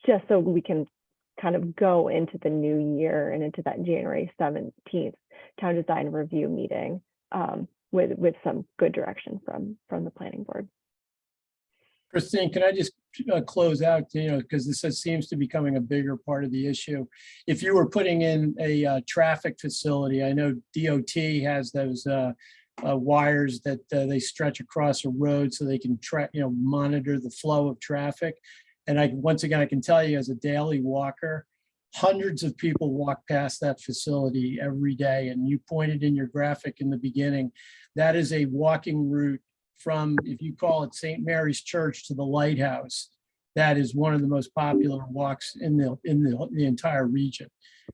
just so we can kind of go into the new year and into that January 17th town design review meeting with some good direction from the planning board. Christine, can I just close out, because this seems to be becoming a bigger part of the issue. If you were putting in a traffic facility, I know DOT has those wires that they stretch across a road so they can monitor the flow of traffic. And once again, I can tell you as a daily walker, hundreds of people walk past that facility every day. And you pointed in your graphic in the beginning, that is a walking route from, if you call it St. Mary's Church to the lighthouse. That is one of the most popular walks in the entire region.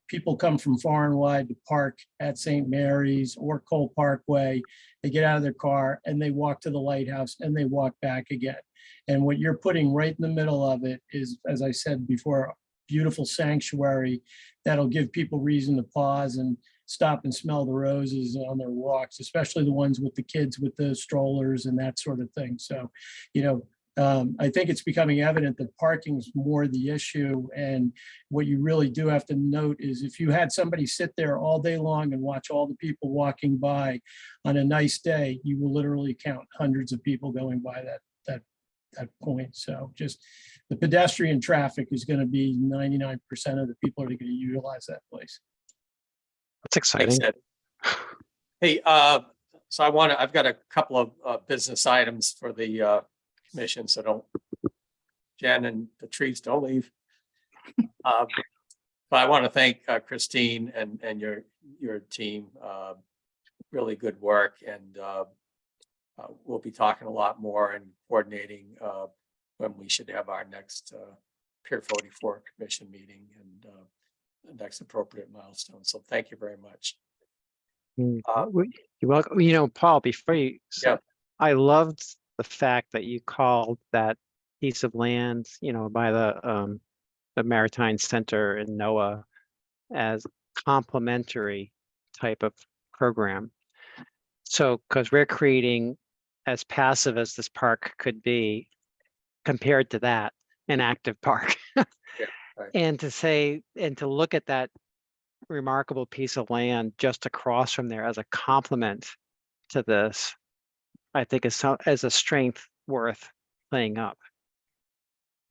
People come from far and wide to park at St. Mary's or Cole Parkway. They get out of their car and they walk to the lighthouse and they walk back again. And what you're putting right in the middle of it is, as I said before, a beautiful sanctuary that'll give people reason to pause and stop and smell the roses on their walks, especially the ones with the kids with the strollers and that sort of thing. So, I think it's becoming evident that parking is more the issue. And what you really do have to note is if you had somebody sit there all day long and watch all the people walking by on a nice day, you will literally count hundreds of people going by that point. So just the pedestrian traffic is going to be 99% of the people are going to utilize that place. That's Thanks, exciting. Ed. Hey, so I've got a couple of business items for the commission, so Jen and Patrice, don't leave. But I want to thank Christine and your team. Really good work, and we'll be talking a lot more and coordinating when we should have our next Pier 44 commission meeting and the next appropriate milestone. So thank you very much. You're welcome. You know, Paul, before you, Yeah. I loved the fact that you called that piece of land, you know, by the Maritime Center in NOAA as complementary type of program. So, because we're creating, as passive as this park could be, compared to that, an active park. Right. And to say, and to look at that remarkable piece of land just across from there as a complement to this, I think is as a strength worth playing up.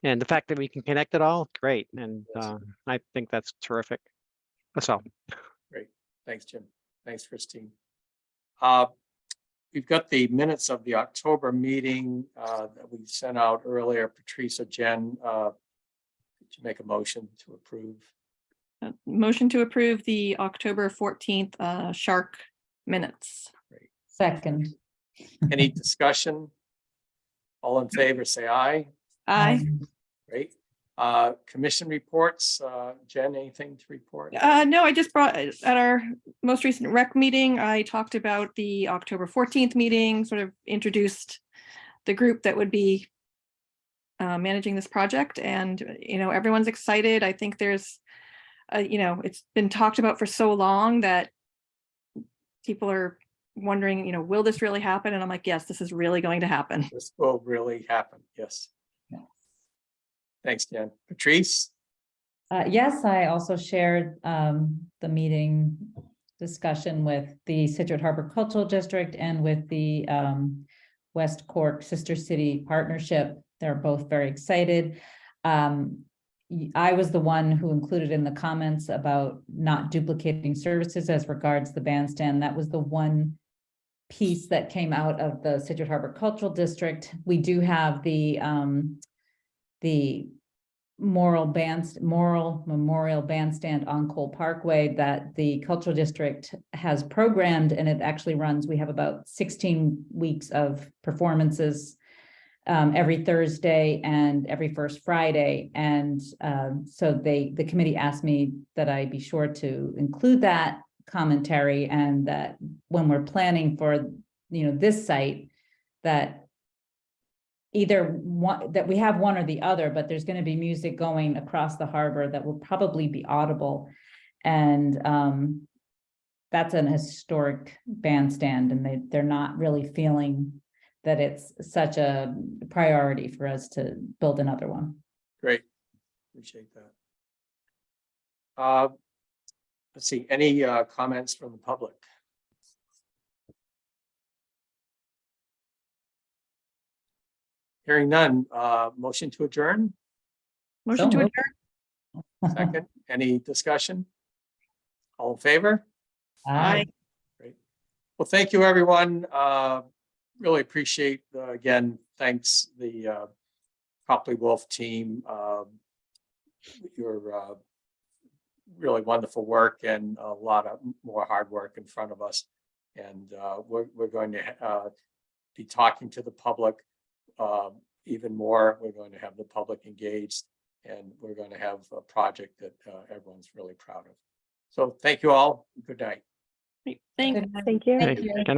And the fact that we can connect it all, great. And Yes. I think that's terrific. That's all. Great. Thanks, Jim. Thanks, Christine. We've got the minutes of the October meeting that we sent out earlier. Patrice or Jen, did you make a motion to approve? Motion to approve the October 14th SHARC minutes. Second. Any discussion? All in favor, say aye. Aye. Great. Commission reports. Jen, anything to report? No, I just brought, at our most recent rec meeting, I talked about the October 14th meeting, sort of introduced the group that would be managing this project, and, you know, everyone's excited. I think there's, you know, it's been talked about for so long that people are wondering, you know, will this really happen? And I'm like, yes, this is really going to happen. This will really happen. Yes. Thanks, Jen. Patrice? Yes, I also shared the meeting discussion with the Scituate Harbor Cultural District and with the West Cork Sister City Partnership. They're both very excited. I was the one who included in the comments about not duplicating services as regards the bandstand. That was the one piece that came out of the Scituate Harbor Cultural District. We do have the Moral Memorial Bandstand on Cole Parkway that the Cultural District has programmed, and it actually runs. We have about 16 weeks of performances every Thursday and every first Friday. And so the committee asked me that I be sure to include that commentary, and that when we're planning for, you know, this site, that either one, that we have one or the other, but there's going to be music going across the harbor that will probably be audible. And that's an historic bandstand, and they're not really feeling that it's such a priority for us to build another one. Great. Appreciate that. Let's see, any comments from the public? Hearing none, motion to adjourn? Motion to moved. adjourn. Second, any discussion? All in favor? Aye. Great. Well, thank you, everyone. Really appreciate, again, thanks the Copley Wolf team. Your really wonderful work and a lot of more hard work in front of us. And we're going to be talking to the public even more. We're going to have the public engaged, and we're going to have a project that everyone's really proud of. So thank you all. Good night. Thank you. Thank you. Hey,